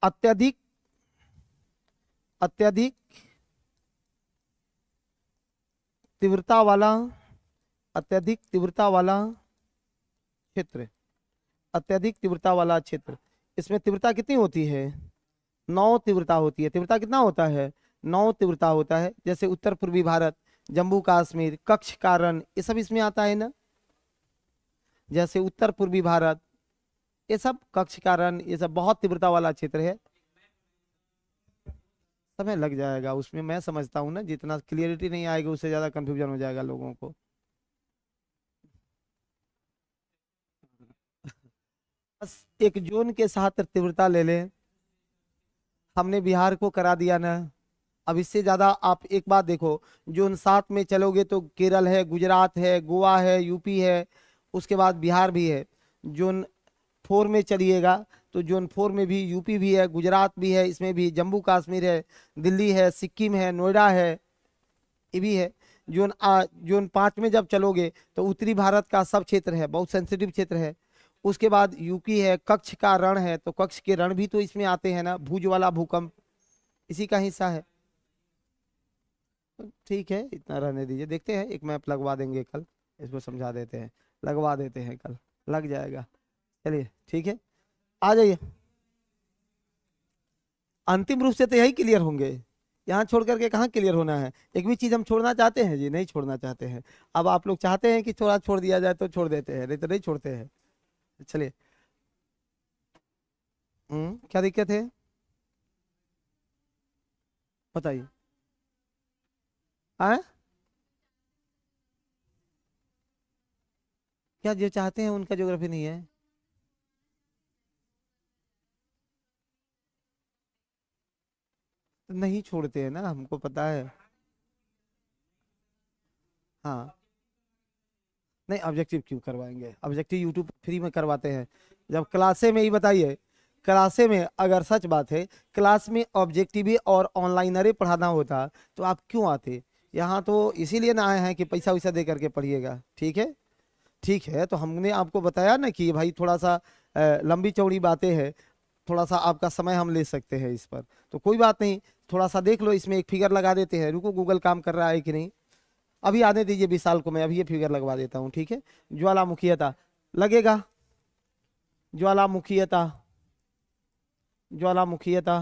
Speaker 1: अत्यधिक अत्यधिक तीव्रता वाला, अत्यधिक तीव्रता वाला क्षेत्र, अत्यधिक तीव्रता वाला क्षेत्र, इसमें तीव्रता कितनी होती है? 9 तीव्रता होती है। तीव्रता कितना होता है? 9 तीव्रता होता है। जैसे उत्तर पूर्वी भारत, जम्मू कश्मीर, कच्छ का रण, ये सब इसमें आता है ना। जैसे उत्तर पूर्वी भारत, ये सब कच्छ का रण, ये सब बहुत तीव्रता वाला क्षेत्र है। समय लग जाएगा उसमें, मैं समझता हूँ ना, जितना क्लियरिटी नहीं आएगी उससे ज्यादा कंफ्यूजन हो जाएगा लोगों को। बस एक जोन के साथ तीव्रता ले लें, हमने बिहार को करा दिया ना। अब इससे ज्यादा आप एक बात देखो, जोन 7 में चलोगे तो केरल है, गुजरात है, गोवा है, यूपी है, उसके बाद बिहार भी है। जोन 4 में चलिएगा तो जोन 4 में भी यूपी भी है, गुजरात भी है, इसमें भी जम्मू कश्मीर है, दिल्ली है, सिक्किम है, नोएडा है, ये भी है। जोन 5 में जब चलोगे तो उत्तरी भारत का सब क्षेत्र है, बहुत सेंसिटिव क्षेत्र है। उसके बाद यूपी है, कच्छ का रण है, तो कच्छ के रण भी तो इसमें आते हैं ना, भुज वाला भूकंप इसी का हिस्सा है। ठीक है, इतना रहने दीजिए, देखते हैं, एक मैप लगवा देंगे कल, इसको समझा देते हैं, लगवा देते हैं कल, लग जाएगा। चलिए ठीक है, आ जाइए। अंतिम रूप से तो यही क्लियर होंगे, यहाँ छोड़ करके कहाँ क्लियर होना है। एक भी चीज हम छोड़ना चाहते हैं जी? नहीं छोड़ना चाहते हैं। अब आप लोग चाहते हैं कि थोड़ा छोड़ दिया जाए तो छोड़ देते हैं, नहीं तो नहीं छोड़ते हैं। चलिए, क्या दिक्कत है बताइए। आए, क्या जो चाहते हैं उनका ज्योग्राफी नहीं है? नहीं छोड़ते हैं ना, हमको पता है। हाँ, नहीं ऑब्जेक्टिव क्यों करवाएंगे, ऑब्जेक्टिव यूट्यूब फ्री में करवाते हैं। जब क्लासे में ही बताइए, क्लासे में अगर सच बात है, क्लास में ऑब्जेक्टिव ही और ऑनलाइनरे पढ़ाना होता तो आप क्यों आते यहाँ? तो इसीलिए ना आए हैं कि पैसा वैसा दे करके पढ़िएगा। ठीक है, ठीक है, तो हमने आपको बताया ना कि भाई थोड़ा सा लंबी चौड़ी बातें हैं, थोड़ा सा आपका समय हम ले सकते हैं इस पर, तो कोई बात नहीं। थोड़ा सा देख लो, इसमें एक फिगर लगा देते हैं, रुको गूगल काम कर रहा है कि नहीं। अभी आने दीजिए विशाल को, मैं अभी ये फिगर लगवा देता हूँ, ठीक है। ज्वालामुखीयता लगेगा, ज्वालामुखीयता, ज्वालामुखीयता,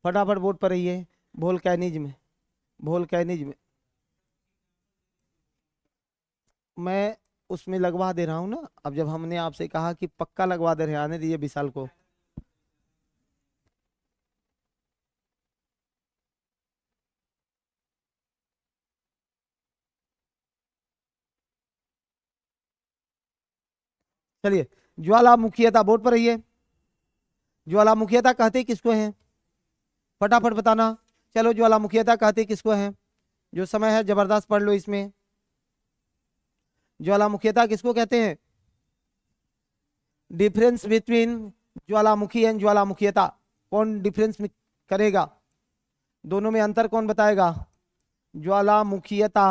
Speaker 1: फटाफट बोर्ड पर रहिए। वोल्केनिज्म, वोल्केनिज्म, मैं उसमें लगवा दे रहा हूँ ना। अब जब हमने आपसे कहा कि पक्का लगवा दे रहे हैं, आने दीजिए विशाल को। चलिए, ज्वालामुखीयता बोर्ड पर रहिए। ज्वालामुखीयता कहते किसको हैं, फटाफट बताना। चलो, ज्वालामुखीयता कहते किसको हैं? जो समय है जबरदस्त पढ़ लो इसमें। ज्वालामुखीयता किसको कहते हैं? डिफरेंस बिटवीन ज्वालामुखी एंड ज्वालामुखीयता, कौन डिफरेंस करेगा? दोनों में अंतर कौन बताएगा? ज्वालामुखीयता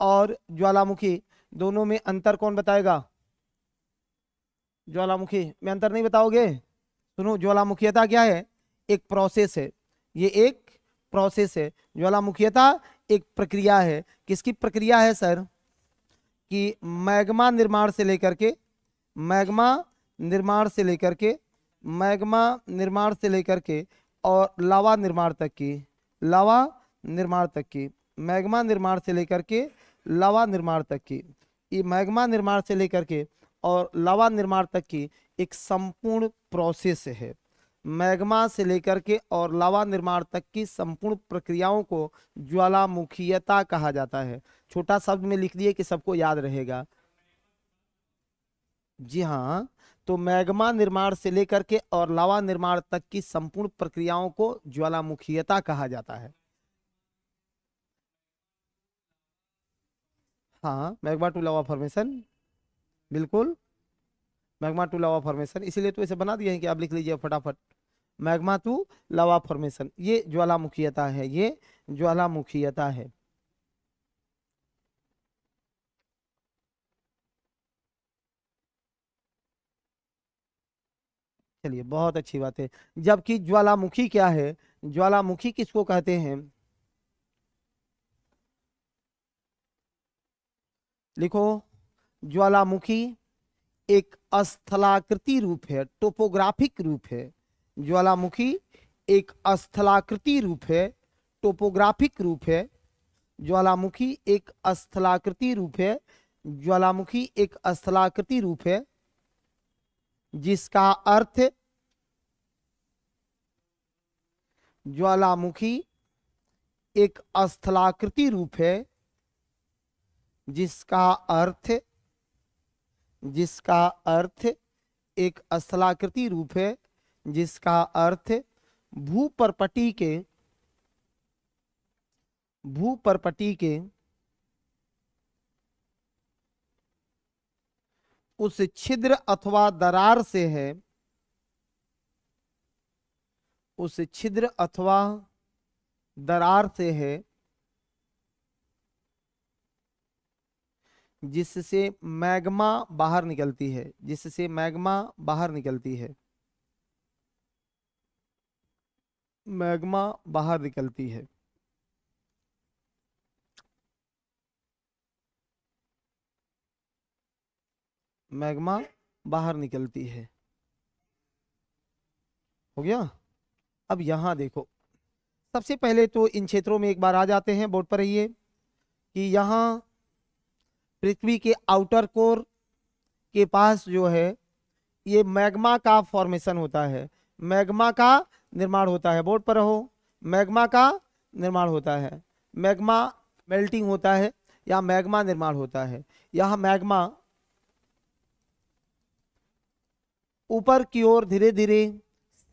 Speaker 1: और ज्वालामुखी, दोनों में अंतर कौन बताएगा? ज्वालामुखी में अंतर नहीं बताओगे? सुनो, ज्वालामुखीयता क्या है? एक प्रोसेस है, ये एक प्रोसेस है। ज्वालामुखीयता एक प्रक्रिया है। किसकी प्रक्रिया है सर? कि मैग्मा निर्माण से लेकर के, मैग्मा निर्माण से लेकर के, मैग्मा निर्माण से लेकर के और लावा निर्माण तक की, लावा निर्माण तक की, मैग्मा निर्माण से लेकर के लावा निर्माण तक की, ये मैग्मा निर्माण से लेकर के और लावा निर्माण तक की एक संपूर्ण प्रोसेस है। मैग्मा से लेकर के और लावा निर्माण तक की संपूर्ण प्रक्रियाओं को ज्वालामुखीयता कहा जाता है। छोटा शब्द में लिख दिए कि सबको याद रहेगा। जी हाँ, तो मैग्मा निर्माण से लेकर के और लावा निर्माण तक की संपूर्ण प्रक्रियाओं को ज्वालामुखीयता कहा जाता है। हाँ, मैग्मा टू लावा फॉर्मेशन, बिल्कुल, मैग्मा टू लावा फॉर्मेशन, इसीलिए तो इसे बना दिया है कि आप लिख लीजिए फटाफट। मैग्मा टू लावा फॉर्मेशन, ये ज्वालामुखीयता है, ये ज्वालामुखीयता है। चलिए, बहुत अच्छी बात है। जबकि ज्वालामुखी क्या है? ज्वालामुखी किसको कहते हैं? लिखो, ज्वालामुखी एक स्थलाकृति रूप है, टोपोग्राफिक रूप है। ज्वालामुखी एक स्थलाकृति रूप है, टोपोग्राफिक रूप है। ज्वालामुखी एक स्थलाकृति रूप है, ज्वालामुखी एक स्थलाकृति रूप है, जिसका अर्थ, ज्वालामुखी एक स्थलाकृति रूप है, जिसका अर्थ, जिसका अर्थ एक स्थलाकृति रूप है, जिसका अर्थ भूपर्पटी के, भूपर्पटी के उस छिद्र अथवा दरार से है, उस छिद्र अथवा दरार से है, जिससे मैग्मा बाहर निकलती है, जिससे मैग्मा बाहर निकलती है, मैग्मा बाहर निकलती है। मैग्मा बाहर निकलती है। हो गया। अब यहां देखो, सबसे पहले तो इन क्षेत्रों में एक बार आ जाते हैं, बोर्ड पर रहिए कि यहां पृथ्वी के आउटर कोर के पास जो है ये मैग्मा का फॉर्मेशन होता है, मैग्मा का निर्माण होता है। बोर्ड पर रहो, मैग्मा का निर्माण होता है, मैग्मा मेल्टिंग होता है या मैग्मा निर्माण होता है। यह मैग्मा ऊपर की ओर धीरे धीरे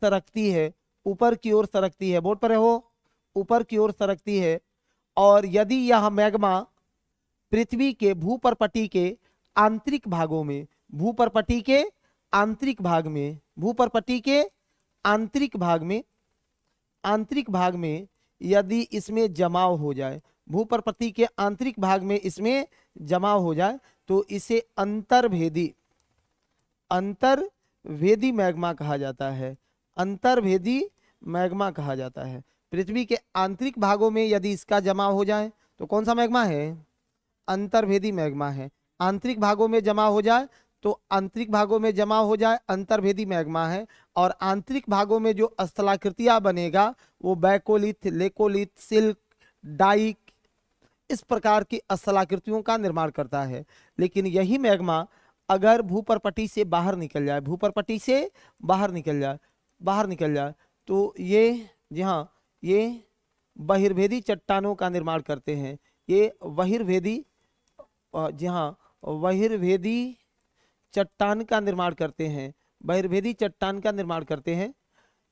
Speaker 1: सरकती है, ऊपर की ओर सरकती है। बोर्ड पर रहो, ऊपर की ओर सरकती है। और यदि यह मैग्मा पृथ्वी के भूपर्पटी के आंतरिक भागों में, भूपर्पटी के आंतरिक भाग में, भूपर्पटी के आंतरिक भाग में, आंतरिक भाग में यदि इसमें जमाव हो जाए, भूपर्पटी के आंतरिक भाग में इसमें जमाव हो जाए तो इसे अंतर्भेदी, अंतर्भेदी मैग्मा कहा जाता है, अंतर्भेदी मैग्मा कहा जाता है। पृथ्वी के आंतरिक भागों में यदि इसका जमाव हो जाए तो कौन सा मैग्मा है? अंतर्भेदी मैग्मा है। आंतरिक भागों में जमा हो जाए तो आंतरिक भागों में जमा हो जाए अंतर्भेदी मैग्मा है। और आंतरिक भागों में जो स्थलाकृतियां बनेगा वो बैकोलिथ, लेकोलिथ, सिल्क, डाइक, इस प्रकार की स्थलाकृतियों का निर्माण करता है। लेकिन यही मैग्मा अगर भूपर्पटी से बाहर निकल जाए, भूपर्पटी से बाहर निकल जाए, बाहर निकल जाए तो ये जी हाँ, ये बहिर्भेदी चट्टानों का निर्माण करते हैं। ये बहिर्भेदी, जी हाँ, बहिर्भेदी चट्टान का निर्माण करते हैं, बहिर्भेदी चट्टान का निर्माण करते हैं,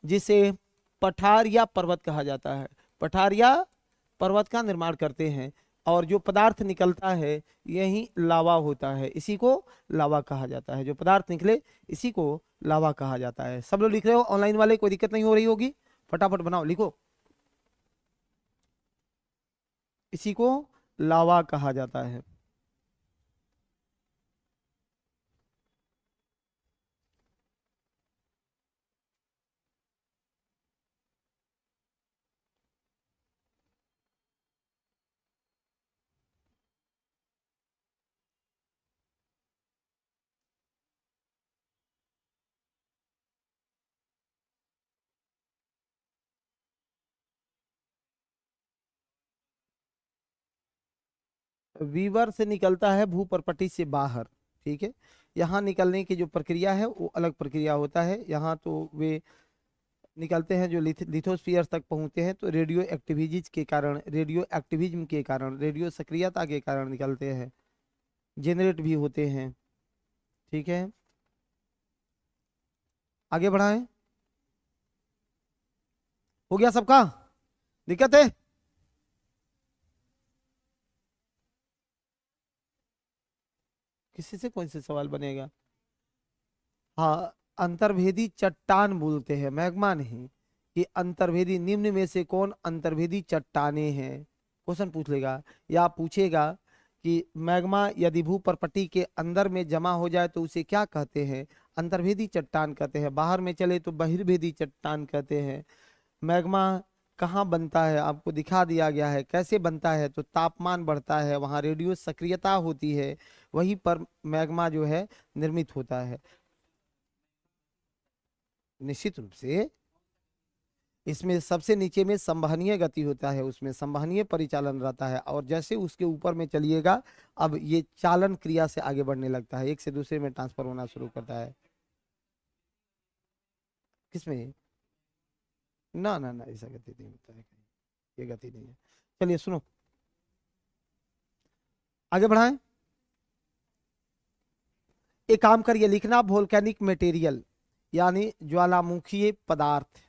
Speaker 1: जिसे पठार या पर्वत कहा जाता है। पठार या पर्वत का निर्माण करते हैं और जो पदार्थ निकलता है यही लावा होता है, इसी को लावा कहा जाता है। जो पदार्थ निकले इसी को लावा कहा जाता है। सब लोग लिख रहे हो? ऑनलाइन वाले कोई दिक्कत नहीं हो रही होगी? फटाफट बनाओ, लिखो। इसी को लावा कहा जाता है। वीवर से निकलता है भूपर्पटी से बाहर, ठीक है। यहाँ निकलने की जो प्रक्रिया है वो अलग प्रक्रिया होता है। यहाँ तो वे निकलते हैं जो लिथोस्फीयर तक पहुंचते हैं तो रेडियो एक्टिविटीज के कारण, रेडियो एक्टिविज्म के कारण, रेडियो सक्रियता के कारण निकलते हैं, जेनरेट भी होते हैं, ठीक है। आगे बढ़ाएं। हो गया सबका? दिक्कत है? किसी से कौन से सवाल बनेगा? हाँ, अंतर्भेदी चट्टान बोलते हैं, मैग्मा नहीं। कि अंतर्भेदी, निम्न में से कौन अंतर्भेदी चट्टाने हैं, क्वेश्चन पूछ लेगा या पूछेगा कि मैग्मा यदि भूपर्पटी के अंदर में जमा हो जाए तो उसे क्या कहते हैं? अंतर्भेदी चट्टान कहते हैं। बाहर में चले तो बहिर्भेदी चट्टान कहते हैं। मैग्मा कहाँ बनता है आपको दिखा दिया गया है, कैसे बनता है? तो तापमान बढ़ता है, वहाँ रेडियो सक्रियता होती है, वहीं पर मैग्मा जो है निर्मित होता है। निश्चित रूप से इसमें सबसे नीचे में संवहनीय गति होता है, उसमें संवहनीय परिचालन रहता है, और जैसे उसके ऊपर में चलिएगा अब ये चालन क्रिया से आगे बढ़ने लगता है, एक से दूसरे में ट्रांसफर होना शुरू करता है। किसमें? ना ना ना, ऐसा गति नहीं होता है, ये गति नहीं है। चलिए सुनो, आगे बढ़ाएं। एक काम करिए, लिखना वोल्केनिक मटेरियल यानी ज्वालामुखीय पदार्थ।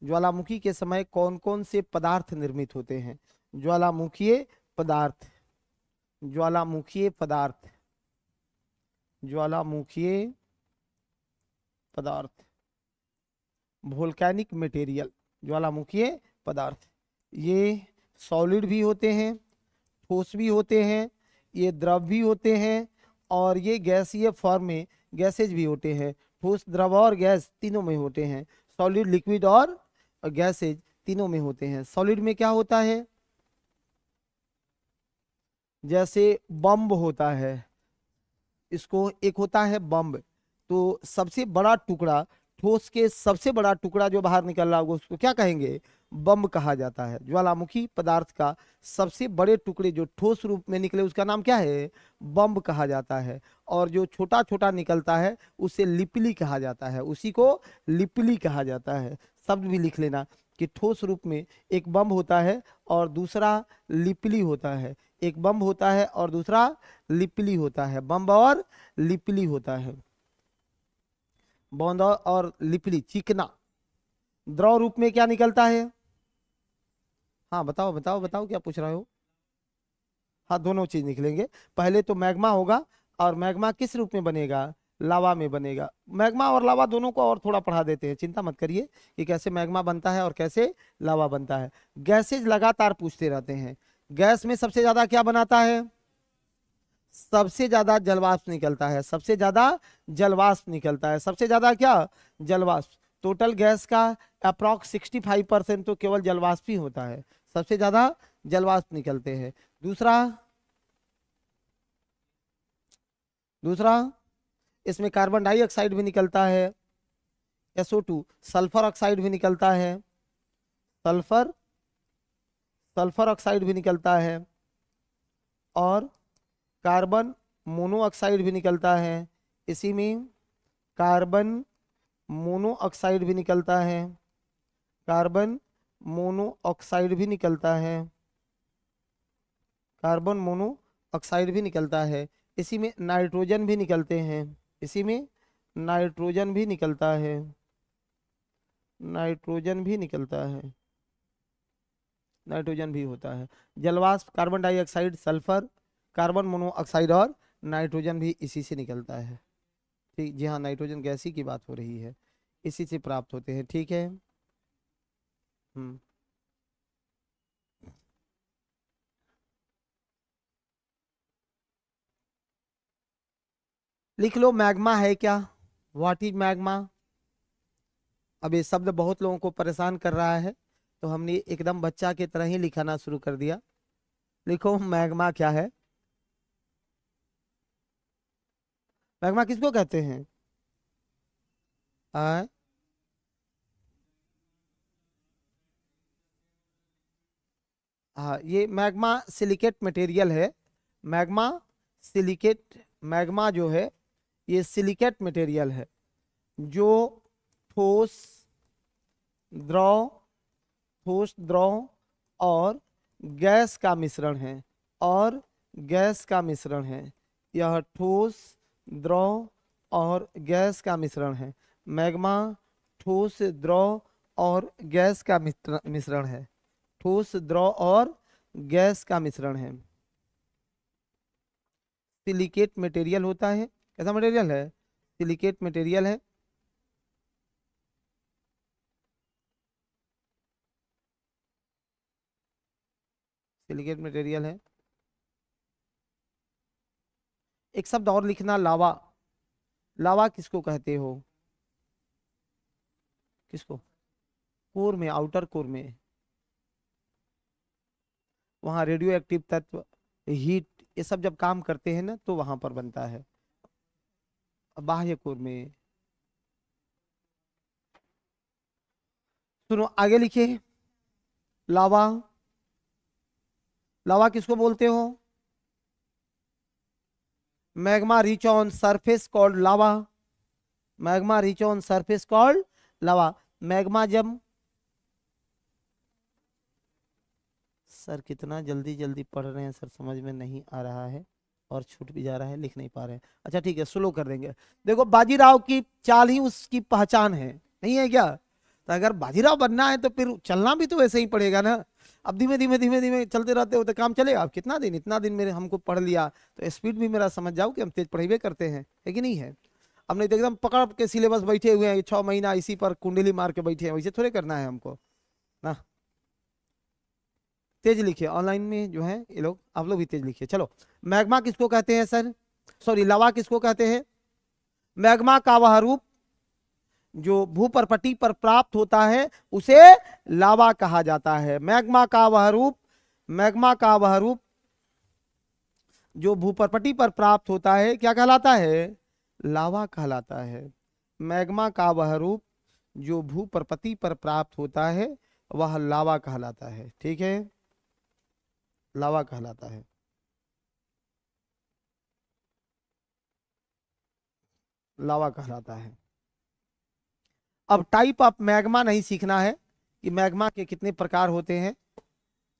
Speaker 1: ज्वालामुखी के समय कौन कौन से पदार्थ निर्मित होते हैं? ज्वालामुखीय पदार्थ, ज्वालामुखीय पदार्थ, ज्वालामुखीय पदार्थ, वोल्केनिक मटेरियल, ज्वालामुखीय पदार्थ। ये सॉलिड भी होते हैं, ठोस भी होते हैं, ये द्रव भी होते हैं, और ये गैसीय फॉर्म में गैसेज भी होते हैं। ठोस, द्रव और गैस तीनों में होते हैं। सॉलिड, लिक्विड और गैसेज तीनों में होते हैं। सॉलिड में क्या होता है? जैसे बम्ब होता है, इसको एक होता है बम्ब, तो सबसे बड़ा टुकड़ा, ठोस के सबसे बड़ा टुकड़ा जो बाहर निकल रहा होगा उसको क्या कहेंगे? बम्ब कहा जाता है। ज्वालामुखी पदार्थ का सबसे बड़े टुकड़े जो ठोस रूप में निकले उसका नाम क्या है? बम्ब कहा जाता है। और जो छोटा छोटा निकलता है उसे लिपिली कहा जाता है, उसी को लिपिली कहा जाता है। शब्द भी लिख लेना कि ठोस रूप में एक बम्ब होता है और दूसरा लिपिली होता है। एक बम्ब होता है और दूसरा लिपिली होता है। बम्ब और लिपिली होता है। बूंद और लिपिली, चिकना। द्रव रूप में क्या निकलता है? हाँ बताओ बताओ बताओ, क्या पूछ रहे हो? हाँ, दोनों चीज निकलेंगे। पहले तो मैग्मा होगा, और मैग्मा किस रूप में बनेगा? लावा में बनेगा। मैग्मा और लावा दोनों को और थोड़ा पढ़ा देते हैं, चिंता मत करिए कि कैसे मैग्मा बनता है और कैसे लावा बनता है। गैसेज लगातार पूछते रहते हैं। गैस में सबसे ज्यादा क्या बनाता है? सबसे ज्यादा जलवाष्प निकलता है, सबसे ज्यादा जलवाष्प निकलता है। सबसे ज्यादा क्या? जलवाष्प। टोटल गैस का अप्रॉक्स 65% तो केवल जलवाष्प ही होता है। सबसे ज्यादा जलवाष्प निकलते हैं। दूसरा, दूसरा इसमें कार्बन डाइऑक्साइड भी निकलता है, SO2। सल्फर ऑक्साइड भी निकलता है, सल्फर, सल्फर ऑक्साइड भी निकलता है, और कार्बन मोनोऑक्साइड भी निकलता है। इसी में कार्बन मोनोऑक्साइड भी निकलता है, कार्बन मोनोऑक्साइड भी निकलता है, कार्बन मोनोऑक्साइड भी निकलता है। इसी में नाइट्रोजन भी निकलते हैं, इसी में नाइट्रोजन भी निकलता है, नाइट्रोजन भी निकलता है, नाइट्रोजन भी होता है। जलवाष्प, carbon dioxide, sulphur, carbon monoxide और नाइट्रोजन भी इसी से निकलता है। ठीक, जी हाँ, नाइट्रोजन गैस ही की बात हो रही है, इसी से प्राप्त होते हैं। ठीक है। हम्म, लिख लो मैग्मा है क्या? What is magma? अब ये शब्द बहुत लोगों को परेशान कर रहा है, तो हमने एकदम बच्चा की तरह ही लिखाना शुरू कर दिया। लिखो मैग्मा क्या है? मैग्मा किसको कहते हैं? आ? हाँ, ये मैग्मा सिलिकेट मटेरियल है। मैग्मा सिलिकेट, मैग्मा जो है ये सिलिकेट मटेरियल है, जो ठोस, द्रव, ठोस, द्रव और गैस का मिश्रण है, और गैस का मिश्रण है। यह ठोस, द्रव और गैस का मिश्रण है। मैग्मा ठोस, द्रव और गैस का मिश्रण है। ठोस, द्रव और गैस का मिश्रण है। सिलिकेट मटेरियल होता है। कैसा मटेरियल है? सिलिकेट मटेरियल है। सिलिकेट मटेरियल है। एक शब्द और लिखना, लावा। लावा किसको कहते हो? किसको? कोर में, आउटर कोर में, वहां रेडियो एक्टिव तत्व, हीट ये सब जब काम करते हैं ना तो वहां पर बनता है। बाह्य कोर में, सुनो आगे लिखिए। लावा, लावा किसको बोलते हो? Magma rich on surface called lava. Magma rich on surface called lava. Magma जब, सर कितना जल्दी जल्दी पढ़ रहे हैं सर, समझ में नहीं आ रहा है और छूट भी जा रहा है, लिख नहीं पा रहे हैं। अच्छा ठीक है, स्लो कर देंगे। देखो बाजीराव की चाल ही उसकी पहचान है, नहीं है क्या? तो अगर बाजीराव बनना है तो फिर चलना भी तो वैसे ही पड़ेगा ना। अब धीमे धीमे धीमे धीमे चलते रहते हो तो काम चलेगा। अब कितना दिन, इतना दिन मेरे हमको पढ़ लिया तो स्पीड भी मेरा समझ जाओ कि हम तेज पढ़ाई करते हैं, है कि नहीं है? अब नहीं तो एकदम पकड़ के सिलेबस बैठे हुए हैं 6 महीना इसी पर कुंडली मार के बैठे हैं, वैसे थोड़े करना है हमको ना। तेज लिखिए, ऑनलाइन में जो है ये लोग, आप लोग भी तेज लिखिए। चलो, मैग्मा किसको कहते हैं सर? सॉरी, लावा किसको कहते हैं? मैग्मा का वह रूप जो भूपर्पटी पर प्राप्त होता है उसे लावा कहा जाता है। मैग्मा का वह रूप, मैग्मा का वह रूप जो भूपर्पटी पर प्राप्त होता है क्या कहलाता है? लावा कहलाता है। मैग्मा का वह रूप जो भूपर्पटी पर प्राप्त होता है वह लावा कहलाता है। ठीक है, लावा कहलाता है। लावा कहलाता है। अब टाइप ऑफ मैग्मा नहीं सीखना है कि मैग्मा के कितने प्रकार होते हैं,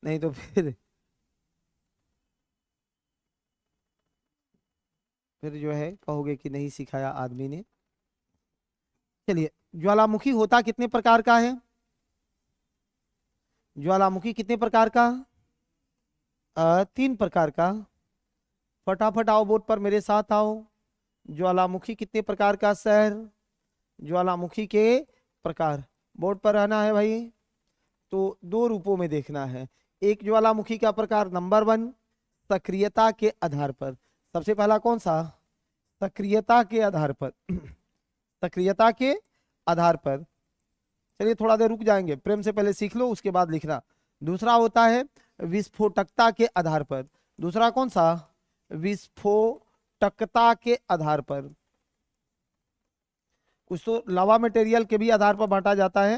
Speaker 1: नहीं तो फिर जो है कहोगे कि नहीं सिखाया आदमी ने। चलिए, ज्वालामुखी होता कितने प्रकार का है? ज्वालामुखी कितने प्रकार का? 3 प्रकार का। फटाफट आओ बोर्ड पर मेरे साथ आओ। ज्वालामुखी कितने प्रकार का सर? ज्वालामुखी के प्रकार बोर्ड पर रहना है भाई। तो 2 रूपों में देखना है। एक ज्वालामुखी का प्रकार नंबर 1, सक्रियता के आधार पर। सबसे पहला कौन सा? सक्रियता के आधार पर। सक्रियता के आधार पर। चलिए थोड़ा देर रुक जाएंगे, प्रेम से पहले सीख लो उसके बाद लिखना। दूसरा होता है विस्फोटकता के आधार पर। दूसरा कौन सा? विस्फोटकता के आधार पर। कुछ तो लावा मटेरियल के भी आधार पर बांटा जाता है,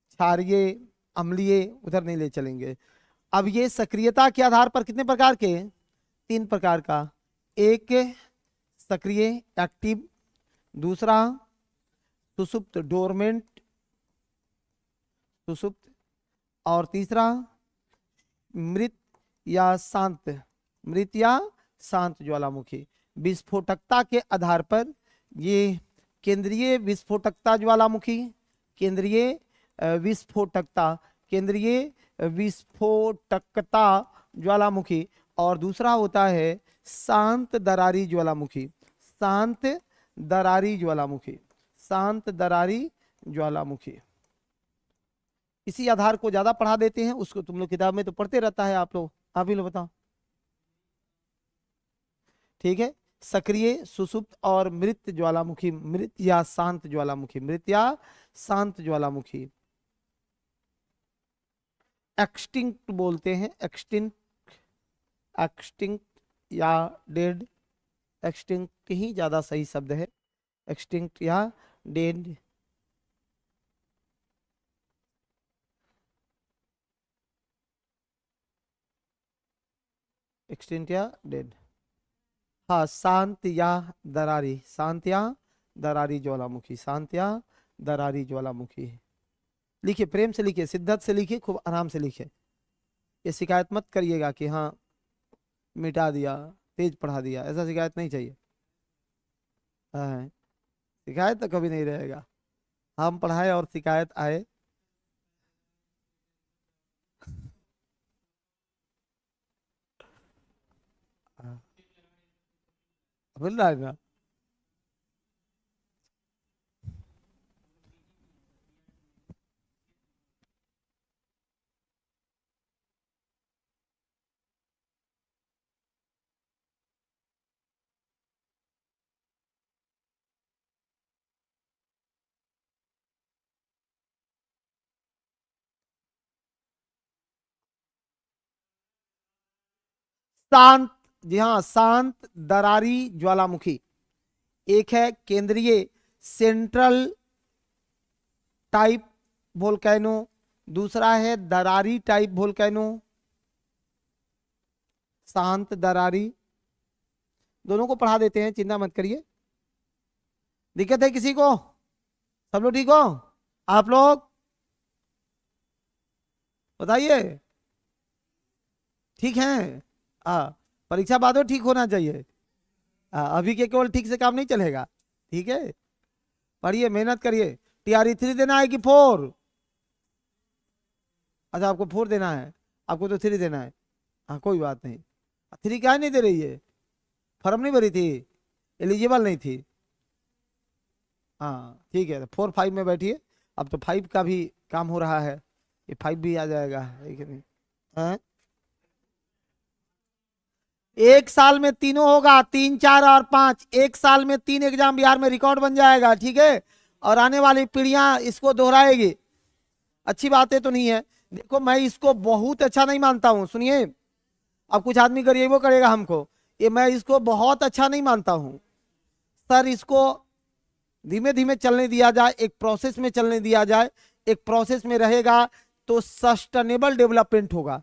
Speaker 1: क्षारीय, अम्लीय, उधर नहीं ले चलेंगे। अब ये सक्रियता के आधार पर कितने प्रकार के? 3 प्रकार का। एक सक्रिय एक्टिव, दूसरा सुसुप्त डोरमेंट, सुसुप्त, और तीसरा मृत या शांत, मृत या शांत ज्वालामुखी। विस्फोटकता के आधार पर ये केंद्रीय विस्फोटकता ज्वालामुखी, केंद्रीय विस्फोटकता, केंद्रीय विस्फोटकता ज्वालामुखी, और दूसरा होता है शांत दरारी ज्वालामुखी। शांत दरारी ज्वालामुखी, शांत दरारी ज्वालामुखी। इसी आधार को ज्यादा पढ़ा देते हैं, उसको तुम लोग किताब में तो पढ़ते रहता है आप लोग, आप ही लोग बताओ। ठीक है, सक्रिय, सुसुप्त और मृत ज्वालामुखी, मृत या शांत ज्वालामुखी, मृत या शांत ज्वालामुखी। एक्सटिंक्ट बोलते हैं, एक्सटिंक्ट, एक्सटिंक्ट या डेड। एक्सटिंक्ट ही ज्यादा सही शब्द है, एक्सटिंक्ट या डेड। एक्सटिंक्ट या डेड। हाँ, शांत या दरारी, शांत या दरारी ज्वालामुखी, शांत या दरारी ज्वालामुखी। लिखिए, प्रेम से लिखिए, शिद्दत से लिखिए, खूब आराम से लिखिए। ये शिकायत मत करिएगा कि हाँ मिटा दिया, तेज पढ़ा दिया, ऐसा शिकायत नहीं चाहिए। हाँ, शिकायत तो कभी नहीं रहेगा। हम पढ़ाए और शिकायत आए। हाँ, बोल रहा है ना। शांत, जी हाँ, शांत दरारी ज्वालामुखी। एक है केंद्रीय सेंट्रल टाइप वोल्केनो, दूसरा है दरारी टाइप वोल्केनो, शांत दरारी। दोनों को पढ़ा देते हैं, चिंता मत करिए। दिक्कत है किसी को? सब लोग ठीक हो? आप लोग बताइए, ठीक है? परीक्षा बाद में ठीक होना चाहिए। अभी के केवल ठीक से काम नहीं चलेगा, ठीक है? पढ़िए, मेहनत करिए। टीआरई 3 देना है कि 4? अच्छा, आपको 4 देना है, आपको तो 3 देना है। हाँ, कोई बात नहीं। 3 क्या नहीं दे रही है? फॉर्म नहीं भरी थी, एलिजिबल नहीं थी। हाँ ठीक है, तो 4 5 में बैठिए। अब तो 5 का भी काम हो रहा है, ये 5 भी आ जाएगा, है कि नहीं? हाँ? एक साल में तीनों होगा, 3 4 और 5। एक साल में 3 एग्जाम बिहार में रिकॉर्ड बन जाएगा, ठीक है? और आने वाली पीढ़ियां इसको दोहराएगी। अच्छी बातें तो नहीं है। देखो, मैं इसको बहुत अच्छा नहीं मानता हूं, सुनिए। अब कुछ आदमी करिए वो करेगा हमको, ये मैं इसको बहुत अच्छा नहीं मानता हूं। सर, इसको धीमे धीमे चलने दिया जाए, एक प्रोसेस में चलने दिया जाए। एक प्रोसेस में रहेगा तो सस्टेनेबल डेवलपमेंट होगा,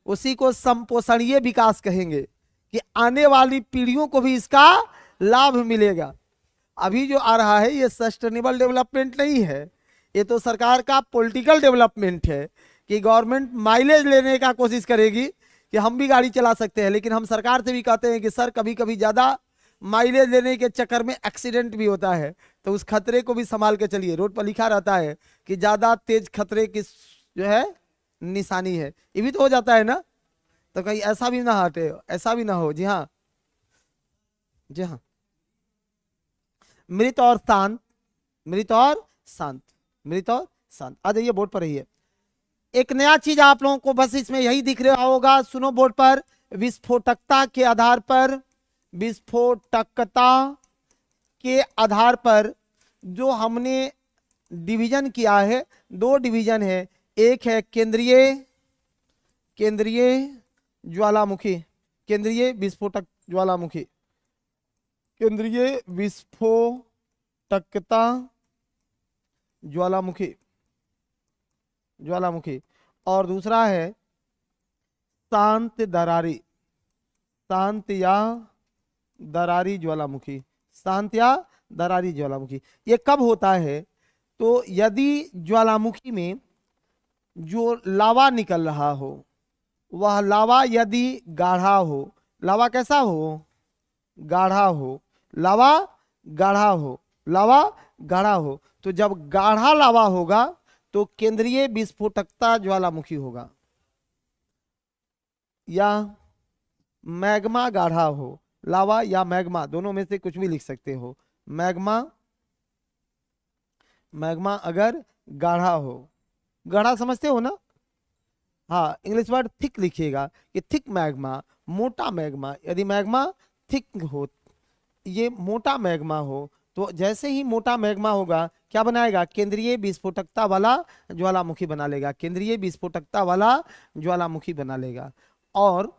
Speaker 1: उसी को संपोषणीय विकास कहेंगे, कि आने वाली पीढ़ियों को भी इसका लाभ मिलेगा। अभी जो आ रहा है ये सस्टेनेबल डेवलपमेंट नहीं है, ये तो सरकार का पॉलिटिकल डेवलपमेंट है, कि गवर्नमेंट माइलेज लेने का कोशिश करेगी कि हम भी गाड़ी चला सकते हैं। लेकिन हम सरकार से भी कहते हैं कि सर, कभी कभी ज्यादा माइलेज लेने के चक्कर में एक्सीडेंट भी होता है, तो उस खतरे को भी संभाल के चलिए। रोड पर लिखा रहता है कि ज्यादा तेज खतरे की जो है निशानी है, ये भी तो हो जाता है ना। तो कहीं ऐसा भी ना हटे, ऐसा भी ना हो। जी हाँ, जी हाँ। मृत और शांत, मृत और शांत, मृत और शांत। आ जाइए, बोर्ड पर रहिए। एक नया चीज आप लोगों को बस इसमें यही दिख रहा होगा, सुनो बोर्ड पर। विस्फोटकता के आधार पर, विस्फोटकता के आधार पर जो हमने डिवीजन किया है, 2 डिवीजन है। एक है केंद्रीय, केंद्रीय ज्वालामुखी, केंद्रीय विस्फोटक ज्वालामुखी, केंद्रीय विस्फोटकता ज्वालामुखी, ज्वालामुखी। और दूसरा है शांत दरारी, शांत या दरारी ज्वालामुखी, शांत या दरारी ज्वालामुखी। ये कब होता है? तो यदि ज्वालामुखी में जो लावा निकल रहा हो, वह लावा यदि गाढ़ा हो, लावा कैसा हो? गाढ़ा हो, लावा गाढ़ा हो, लावा गाढ़ा हो। तो जब गाढ़ा लावा होगा तो केंद्रीय विस्फोटकता ज्वालामुखी होगा। या मैग्मा गाढ़ा हो, लावा या मैग्मा दोनों में से कुछ भी लिख सकते हो। मैग्मा, मैग्मा अगर गाढ़ा हो, गाढ़ा समझते हो ना? हाँ, इंग्लिश वर्ड थिक लिखिएगा, कि थिक मैग्मा, मोटा मैग्मा। यदि मैग्मा थिक हो, ये मोटा मैग्मा हो, तो जैसे ही मोटा मैग्मा होगा, क्या बनाएगा? केंद्रीय विस्फोटकता वाला ज्वालामुखी बना लेगा, केंद्रीय विस्फोटकता वाला ज्वालामुखी बना लेगा। और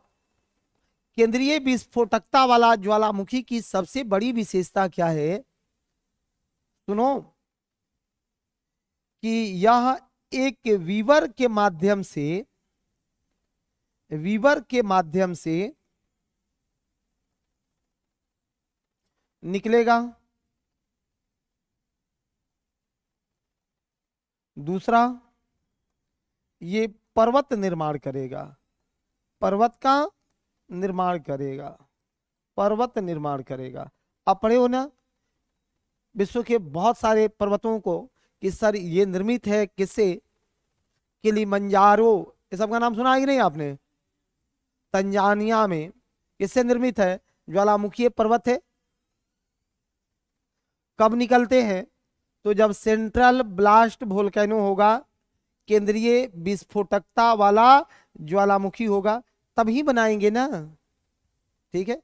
Speaker 1: केंद्रीय विस्फोटकता वाला ज्वालामुखी की सबसे बड़ी विशेषता क्या है? सुनो, कि यह एक वीवर के माध्यम से, वीवर के माध्यम से निकलेगा। दूसरा, ये पर्वत निर्माण करेगा, पर्वत का निर्माण करेगा, पर्वत निर्माण करेगा। आप पढ़े हो ना विश्व के बहुत सारे पर्वतों को, कि सर ये निर्मित है किससे? किलिमंजारो, ये सब का नाम सुना है कि नहीं आपने? तंजानिया में किससे निर्मित है? ज्वालामुखी पर्वत है। कब निकलते हैं? तो जब सेंट्रल ब्लास्ट वोल्केनो होगा, केंद्रीय विस्फोटकता वाला ज्वालामुखी होगा, तभी बनाएंगे ना, ठीक है?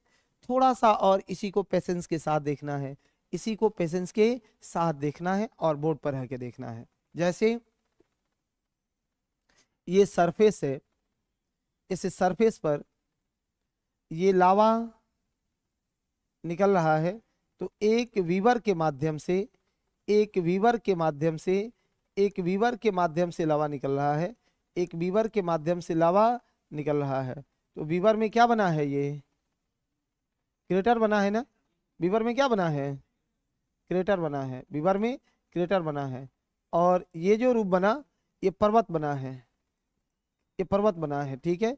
Speaker 1: थोड़ा सा और इसी को पेशेंस के साथ देखना है, इसी को पेशेंस के साथ देखना है और बोर्ड पर रह के देखना है। जैसे ये सरफेस है, इस सरफेस पर ये लावा निकल रहा है, तो एक वीवर के माध्यम से, एक वीवर के माध्यम से, एक वीवर के माध्यम से लावा निकल रहा है, एक वीवर के माध्यम से लावा निकल रहा है। तो वीवर में क्या बना है, ये क्रेटर बना है ना, वीवर में क्या बना है, क्रेटर बना है, वीवर में क्रेटर बना है। और ये जो रूप बना, ये पर्वत बना है, ये पर्वत बना है, ठीक है।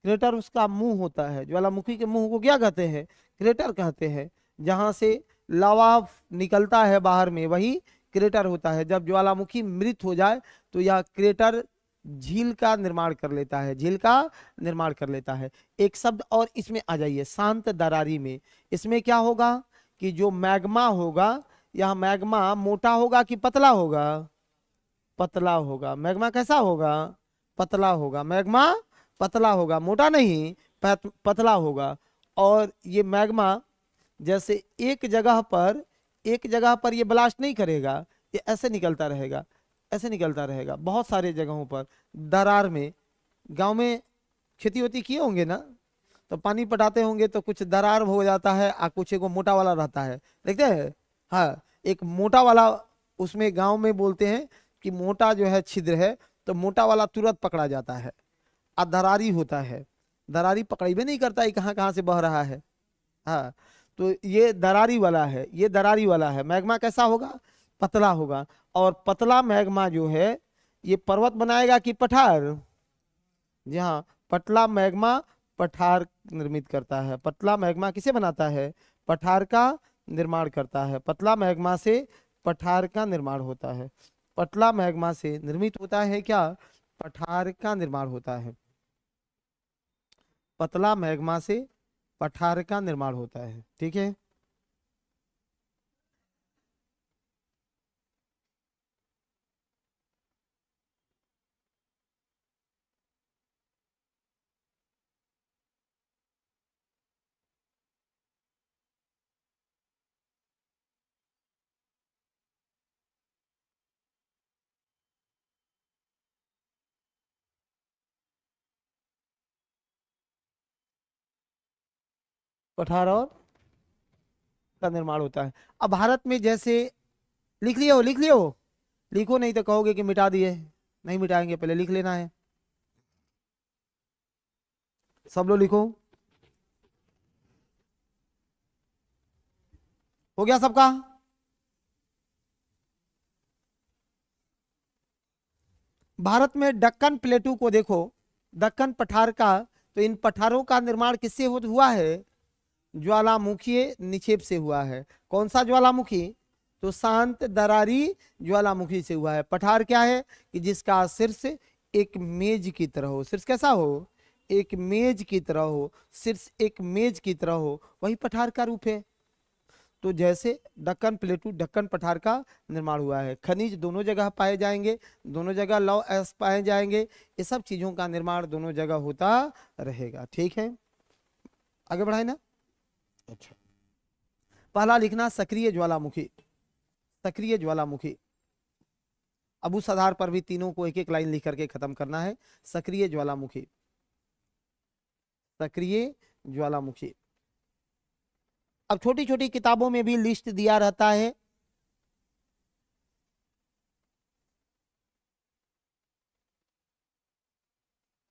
Speaker 1: क्रेटर उसका मुंह होता है, ज्वालामुखी के मुंह को क्या कहते हैं, क्रेटर कहते हैं। जहां से लावा निकलता है बाहर में, वही क्रेटर होता है। जब ज्वालामुखी मृत हो जाए तो यह क्रेटर झील का निर्माण कर लेता है, झील का निर्माण कर लेता है। एक शब्द और इसमें आ जाइए, शांत दरारी में। इसमें क्या होगा कि जो मैग्मा होगा, यह मैग्मा मोटा होगा कि पतला होगा, पतला होगा। मैग्मा कैसा होगा, पतला होगा। मैग्मा पतला होगा, मोटा नहीं, पतला होगा। और ये मैग्मा जैसे एक जगह पर, एक जगह पर ये ब्लास्ट नहीं करेगा, ये ऐसे निकलता रहेगा, ऐसे निकलता रहेगा बहुत सारे जगहों पर। दरार में, गांव में खेती होती किए होंगे ना, तो पानी पटाते होंगे तो कुछ दरार हो जाता है और कुछ एक मोटा वाला रहता है, देखते हैं। हाँ, एक मोटा वाला, उसमें गांव में बोलते हैं कि मोटा जो है छिद्र है, तो मोटा वाला तुरंत पकड़ा जाता है। और दरारी होता है, दरारी पकड़े नहीं करता है कहाँ कहाँ से बह रहा है। हाँ, तो ये दरारी वाला है, ये दरारी वाला है। मैग्मा कैसा होगा, पतला होगा। और पतला मैग्मा जो है, ये पर्वत बनाएगा कि पठार, जी हाँ, पतला मैग्मा पठार निर्मित करता है। पतला मैग्मा किसे बनाता है, पठार का निर्माण करता है। पतला मैग्मा से पठार का निर्माण होता है। पतला मैग्मा से निर्मित होता है क्या, पठार का निर्माण होता है। पतला मैग्मा से पठार का निर्माण होता है, ठीक है। पठार और का निर्माण होता है। अब भारत में जैसे, लिख लियो, लिख लियो, लिखो नहीं तो कहोगे कि मिटा दिए। नहीं मिटाएंगे, पहले लिख लेना है। सब लोग लिखो, हो गया सबका। भारत में दक्कन प्लेटू को देखो, दक्कन पठार का, तो इन पठारों का निर्माण किससे हुआ है, ज्वालामुखी निक्षेप से हुआ है। कौन सा ज्वालामुखी, तो शांत दरारी ज्वालामुखी से हुआ है। पठार क्या है कि जिसका शीर्ष एक मेज की तरह हो, शीर्ष कैसा हो, एक मेज की तरह हो, शीर्ष एक मेज की तरह हो, वही पठार का रूप है। तो जैसे दक्कन प्लेटू, दक्कन पठार का निर्माण हुआ है। खनिज दोनों जगह पाए जाएंगे, दोनों जगह लौह अयस्क पाए जाएंगे, ये सब चीजों का निर्माण दोनों जगह होता रहेगा, ठीक है। आगे बढ़ाए ना। अच्छा, पहला लिखना सक्रिय ज्वालामुखी, सक्रिय ज्वालामुखी। अब उस आधार पर भी तीनों को एक एक लाइन लिख करके खत्म करना है। सक्रिय ज्वालामुखी, सक्रिय ज्वालामुखी। अब छोटी छोटी किताबों में भी लिस्ट दिया रहता है।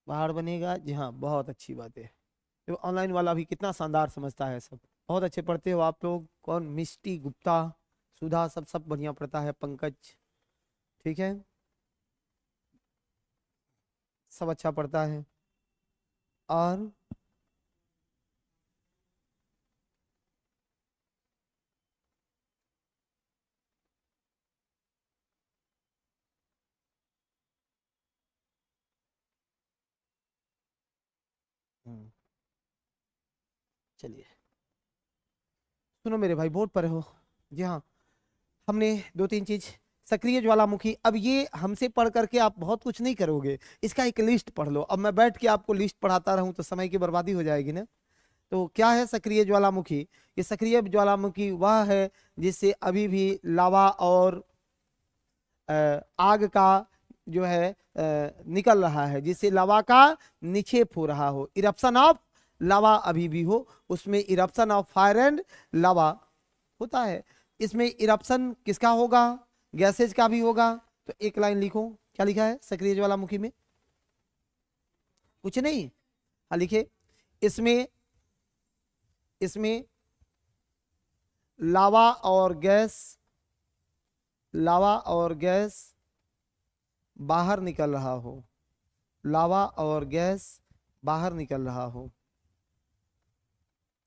Speaker 1: पहाड़ बनेगा, जी हाँ, बहुत अच्छी बात है। तो ऑनलाइन वाला भी कितना शानदार समझता है सब, बहुत अच्छे पढ़ते हो आप लोग। कौन, मिष्टी गुप्ता, सुधा, सब सब बढ़िया पढ़ता है, पंकज, ठीक है, सब अच्छा पढ़ता है। और चलिए, सुनो मेरे भाई, बहुत पढ़े हो, जी हाँ। हमने दो तीन चीज, सक्रिय ज्वालामुखी, अब ये हमसे पढ़ करके आप बहुत कुछ नहीं करोगे, इसका एक लिस्ट पढ़ लो। अब मैं बैठ के आपको लिस्ट पढ़ाता रहूं तो समय की बर्बादी हो जाएगी ना। तो क्या है सक्रिय ज्वालामुखी, ये सक्रिय ज्वालामुखी वह है जिससे अभी भी लावा और आग का जो है निकल रहा है, जिससे लावा का निक्षेप हो रहा हो, इरप्शन ऑफ लावा अभी भी हो, उसमें इरप्शन ऑफ फायर एंड लावा होता है। इसमें इरप्शन किसका होगा? गैसेज का भी होगा। तो एक लाइन लिखो, क्या लिखा है सक्रिय ज्वालामुखी में? कुछ नहीं, हाँ लिखे, इसमें इसमें लावा और गैस, लावा और गैस बाहर निकल रहा हो, लावा और गैस बाहर निकल रहा हो,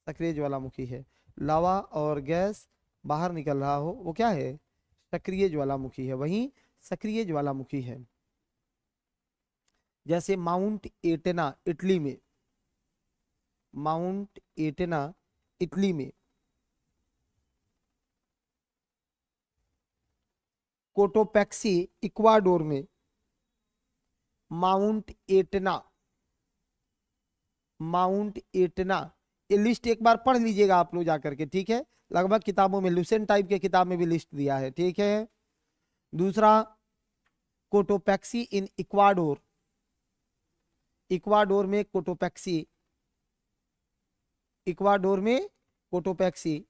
Speaker 1: सक्रिय ज्वालामुखी है। लावा और गैस बाहर निकल रहा हो, वो क्या है? सक्रिय ज्वालामुखी है, वही सक्रिय ज्वालामुखी है। जैसे माउंट एटना इटली में, माउंट एटना इटली में, कोटोपैक्सी इक्वाडोर में, माउंट एटना, माउंट एटना, ये लिस्ट एक बार पढ़ लीजिएगा आप लोग जाकर के, ठीक है? लगभग किताबों में, लुसेंट टाइप के किताब में भी लिस्ट दिया है, ठीक है? दूसरा कोटोपैक्सी इन इक्वाडोर, इक्वाडोर में कोटोपैक्सी, इक्वाडोर में कोटोपैक्सी।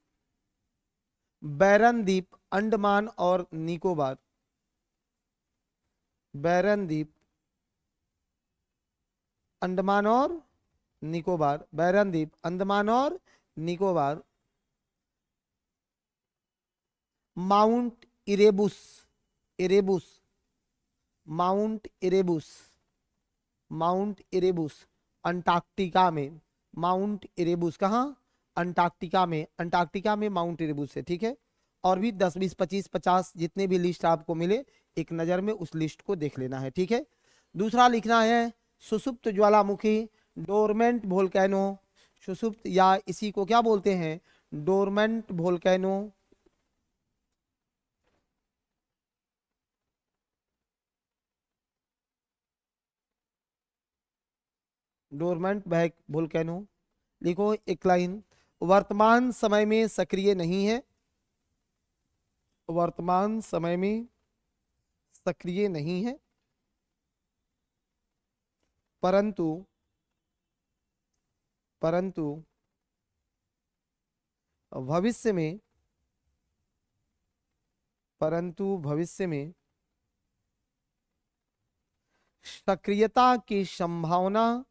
Speaker 1: बैरन द्वीप अंडमान और निकोबार, बैरन द्वीप अंडमान और निकोबार, बैरन द्वीप अंडमान और Nicobar. Mount Erebus, Erebus, Mount Erebus, Mount Erebus Antarctica में, माउंट इरेबुस कहाँ? अंटार्कटिका में, अंटार्कटिका में माउंट इरेबुस है, ठीक है? और भी 10 20 25 50 जितने भी लिस्ट आपको मिले, एक नजर में उस लिस्ट को देख लेना है, ठीक है? दूसरा लिखना है सुषुप्त ज्वालामुखी, डोरमेंट वोल्केनो, सुषुप्त या इसी को क्या बोलते हैं? डोरमेंट वोल्केनो, डोरमेंट वोल्केनो लिखो एक लाइन। वर्तमान समय में सक्रिय नहीं है, वर्तमान समय में सक्रिय नहीं है, परंतु परंतु भविष्य में, परंतु भविष्य में सक्रियता की संभावना,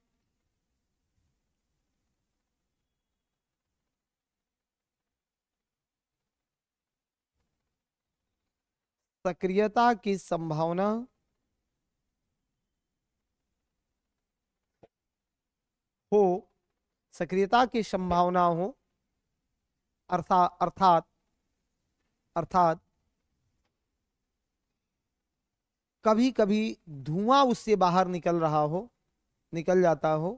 Speaker 1: सक्रियता की संभावना हो, सक्रियता की संभावना हो, अर्थात अर्थात अर्थात कभी कभी धुआं उससे बाहर निकल रहा हो, निकल जाता हो।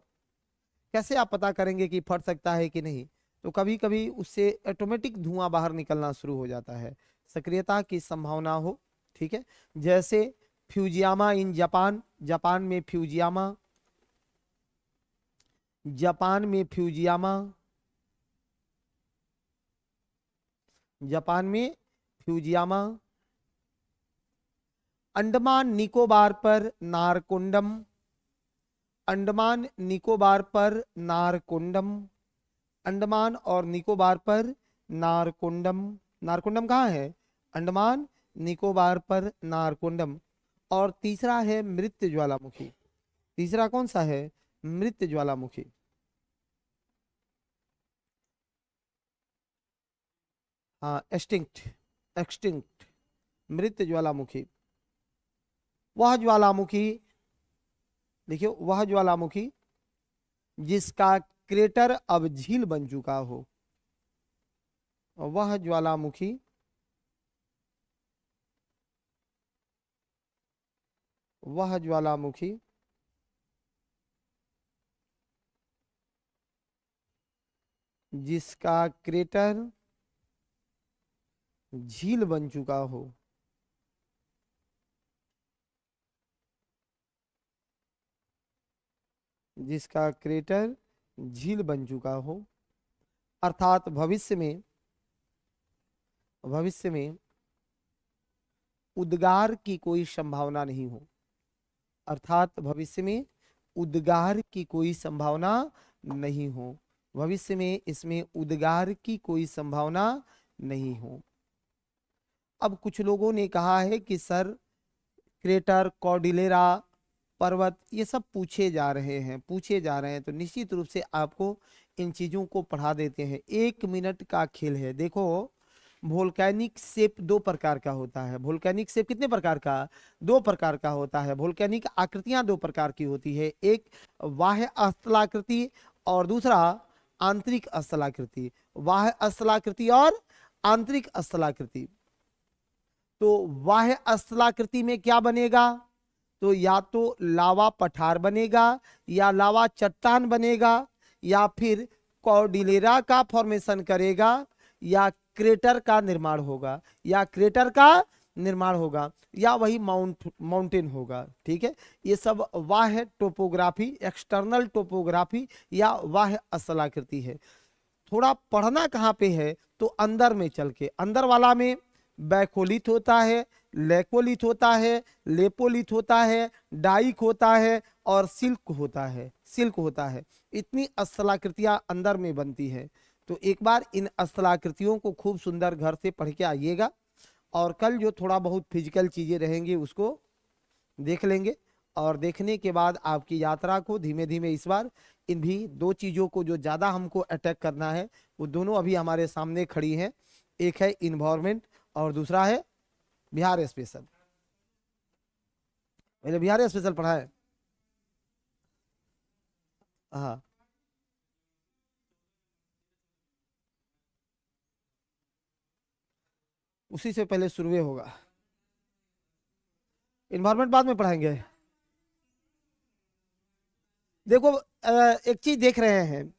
Speaker 1: कैसे आप पता करेंगे कि फट सकता है कि नहीं? तो कभी कभी उससे ऑटोमेटिक धुआं बाहर निकलना शुरू हो जाता है, सक्रियता की संभावना हो, ठीक है? जैसे फ्यूजियामा इन जापान, जापान में फ्यूजियामा, जापान में फ्यूजियामा, जापान में फ्यूजियामा। अंडमान निकोबार पर नारकोंडम, अंडमान निकोबार पर नारकोंडम, अंडमान और निकोबार पर नारकोंडम, नारकोंडम कहाँ है? अंडमान निकोबार पर नारकोंडम। और तीसरा है मृत ज्वालामुखी, तीसरा कौन सा है? मृत ज्वालामुखी। हाँ एक्सटिंक्ट, एक्सटिंक्ट, मृत ज्वालामुखी। वह ज्वालामुखी, देखिए वह ज्वालामुखी जिसका क्रेटर अब झील बन चुका हो, वह ज्वालामुखी, वह ज्वालामुखी जिसका क्रेटर झील बन चुका हो, जिसका क्रेटर झील बन चुका हो, अर्थात भविष्य में, भविष्य में उद्गार की कोई संभावना नहीं हो, अर्थात भविष्य में उद्गार की कोई संभावना नहीं हो, भविष्य में इसमें उद्गार की कोई संभावना नहीं हो। अब कुछ लोगों ने कहा है कि सर क्रेटर, कॉर्डिलेरा पर्वत ये सब पूछे जा रहे हैं, तो निश्चित रूप से आपको इन चीजों को पढ़ा देते हैं। 1 मिनट का खेल है। देखो, वोल्केनिक शेप 2 प्रकार का होता है। वोल्केनिक शेप कितने प्रकार का? 2 प्रकार का होता है। वोल्केनिक आकृतियां 2 प्रकार की होती है, एक बाह्य स्थलाकृति और दूसरा आंतरिक स्थलाकृति। बाह्य स्थलाकृति और आंतरिक स्थलाकृति। तो बाह्य स्थलाकृति में क्या बनेगा? तो या तो लावा पठार बनेगा, या लावा चट्टान बनेगा, या फिर कॉर्डिलेरा का फॉर्मेशन करेगा, या क्रेटर का निर्माण होगा, या वही माउंटेन होगा। ठीक है, ये सब बाह्य टोपोग्राफी, एक्सटर्नल टोपोग्राफी या बाह्य स्थलाकृति है। थोड़ा पढ़ना कहाँ पे है? तो अंदर में चल के, अंदर वाला में बैकोलिथ होता है, लेकोलिथ होता है, लेपोलिथ होता है, डाइक होता है और सिल्क होता है। इतनी स्थलाकृतियां अंदर में बनती है। तो एक बार इन स्थलाकृतियों को खूब सुंदर घर से पढ़ के आइएगा, और कल जो थोड़ा बहुत फिजिकल चीजें रहेंगी उसको देख लेंगे, और देखने के बाद आपकी यात्रा को धीमे धीमे इस बार इन भी 2 चीजों को जो ज्यादा हमको अटैक करना है वो दोनों अभी हमारे सामने खड़ी हैं। एक है इन्वायरमेंट और दूसरा है बिहार स्पेशल। मैंने बिहार स्पेशल पढ़ा है। हाँ, उसी से पहले शुरू होगा। इन्वायरमेंट बाद में पढ़ाएंगे। देखो, एक चीज देख रहे हैं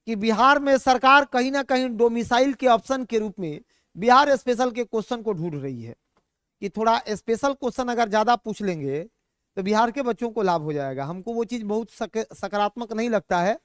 Speaker 1: कि बिहार में सरकार कहीं ना कहीं डोमिसाइल के ऑप्शन के रूप में बिहार स्पेशल के क्वेश्चन को ढूंढ रही है कि थोड़ा स्पेशल क्वेश्चन अगर ज्यादा पूछ लेंगे तो बिहार के बच्चों को लाभ हो जाएगा। हमको वो चीज बहुत सकारात्मक नहीं लगता है,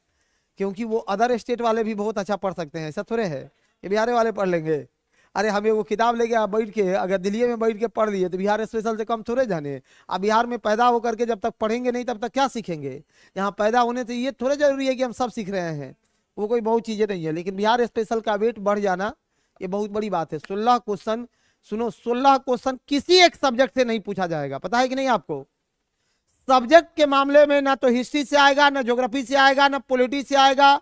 Speaker 1: क्योंकि वो अदर स्टेट वाले भी बहुत अच्छा पढ़ सकते हैं। ऐसा थोड़े है कि बिहार वाले पढ़ लेंगे। अरे हमें वो किताब लेके आप बैठ के अगर दिल्ली में बैठ के पढ़ लिए तो बिहार स्पेशल से कम थोड़े जाने। अब बिहार में पैदा होकर के जब तक पढ़ेंगे नहीं तब तक क्या सीखेंगे? यहाँ पैदा होने से ये थोड़े जरूरी है कि हम सब सीख रहे हैं, वो कोई बहुत चीजें नहीं है। लेकिन बिहार स्पेशल का वेट बढ़ जाना ये बहुत बड़ी बात है। 16 क्वेश्चन, सुनो, 16 क्वेश्चन किसी एक सब्जेक्ट से नहीं पूछा जाएगा, पता है कि नहीं आपको? सब्जेक्ट के मामले में ना तो हिस्ट्री से आएगा, ना ज्योग्राफी से आएगा, ना पॉलिटी से आएगा,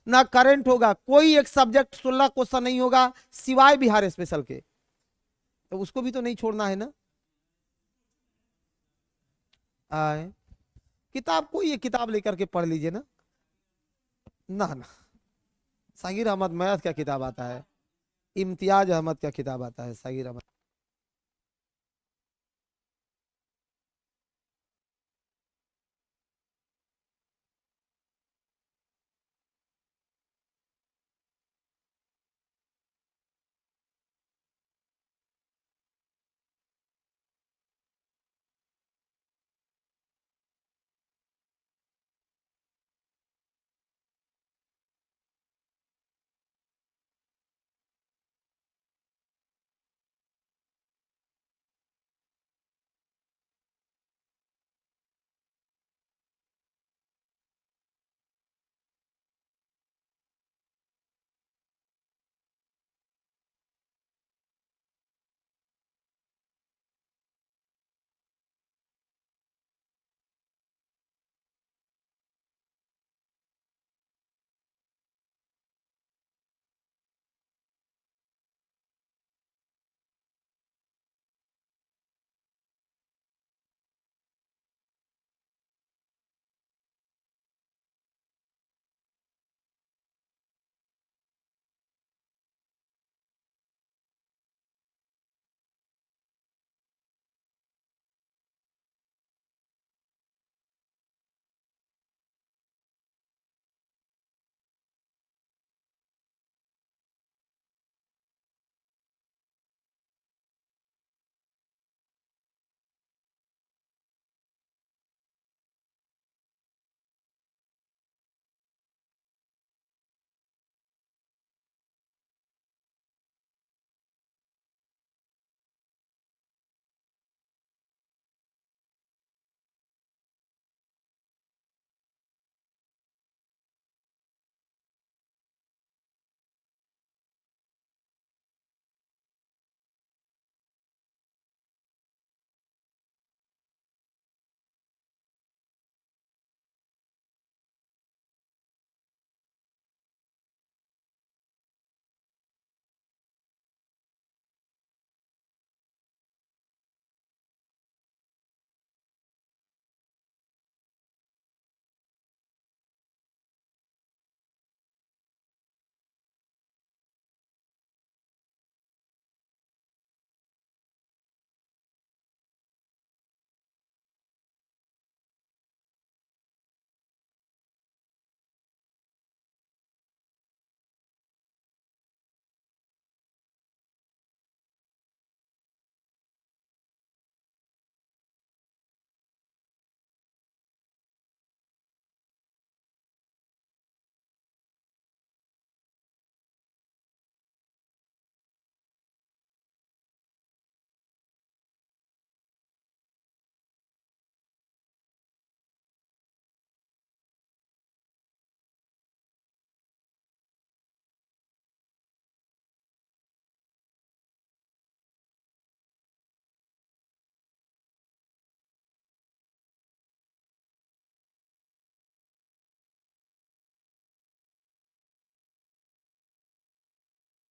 Speaker 1: ना करंट होगा। कोई एक सब्जेक्ट 16 क्वेश्चन नहीं होगा सिवाय बिहार स्पेशल के। तो उसको भी तो नहीं छोड़ना है ना। आए किताब, कोई एक किताब लेकर के पढ़ लीजिए ना। ना, सागिर अहमद मैथ का किताब आता है, इम्तियाज अहमद का किताब आता है, सागिर अहमद।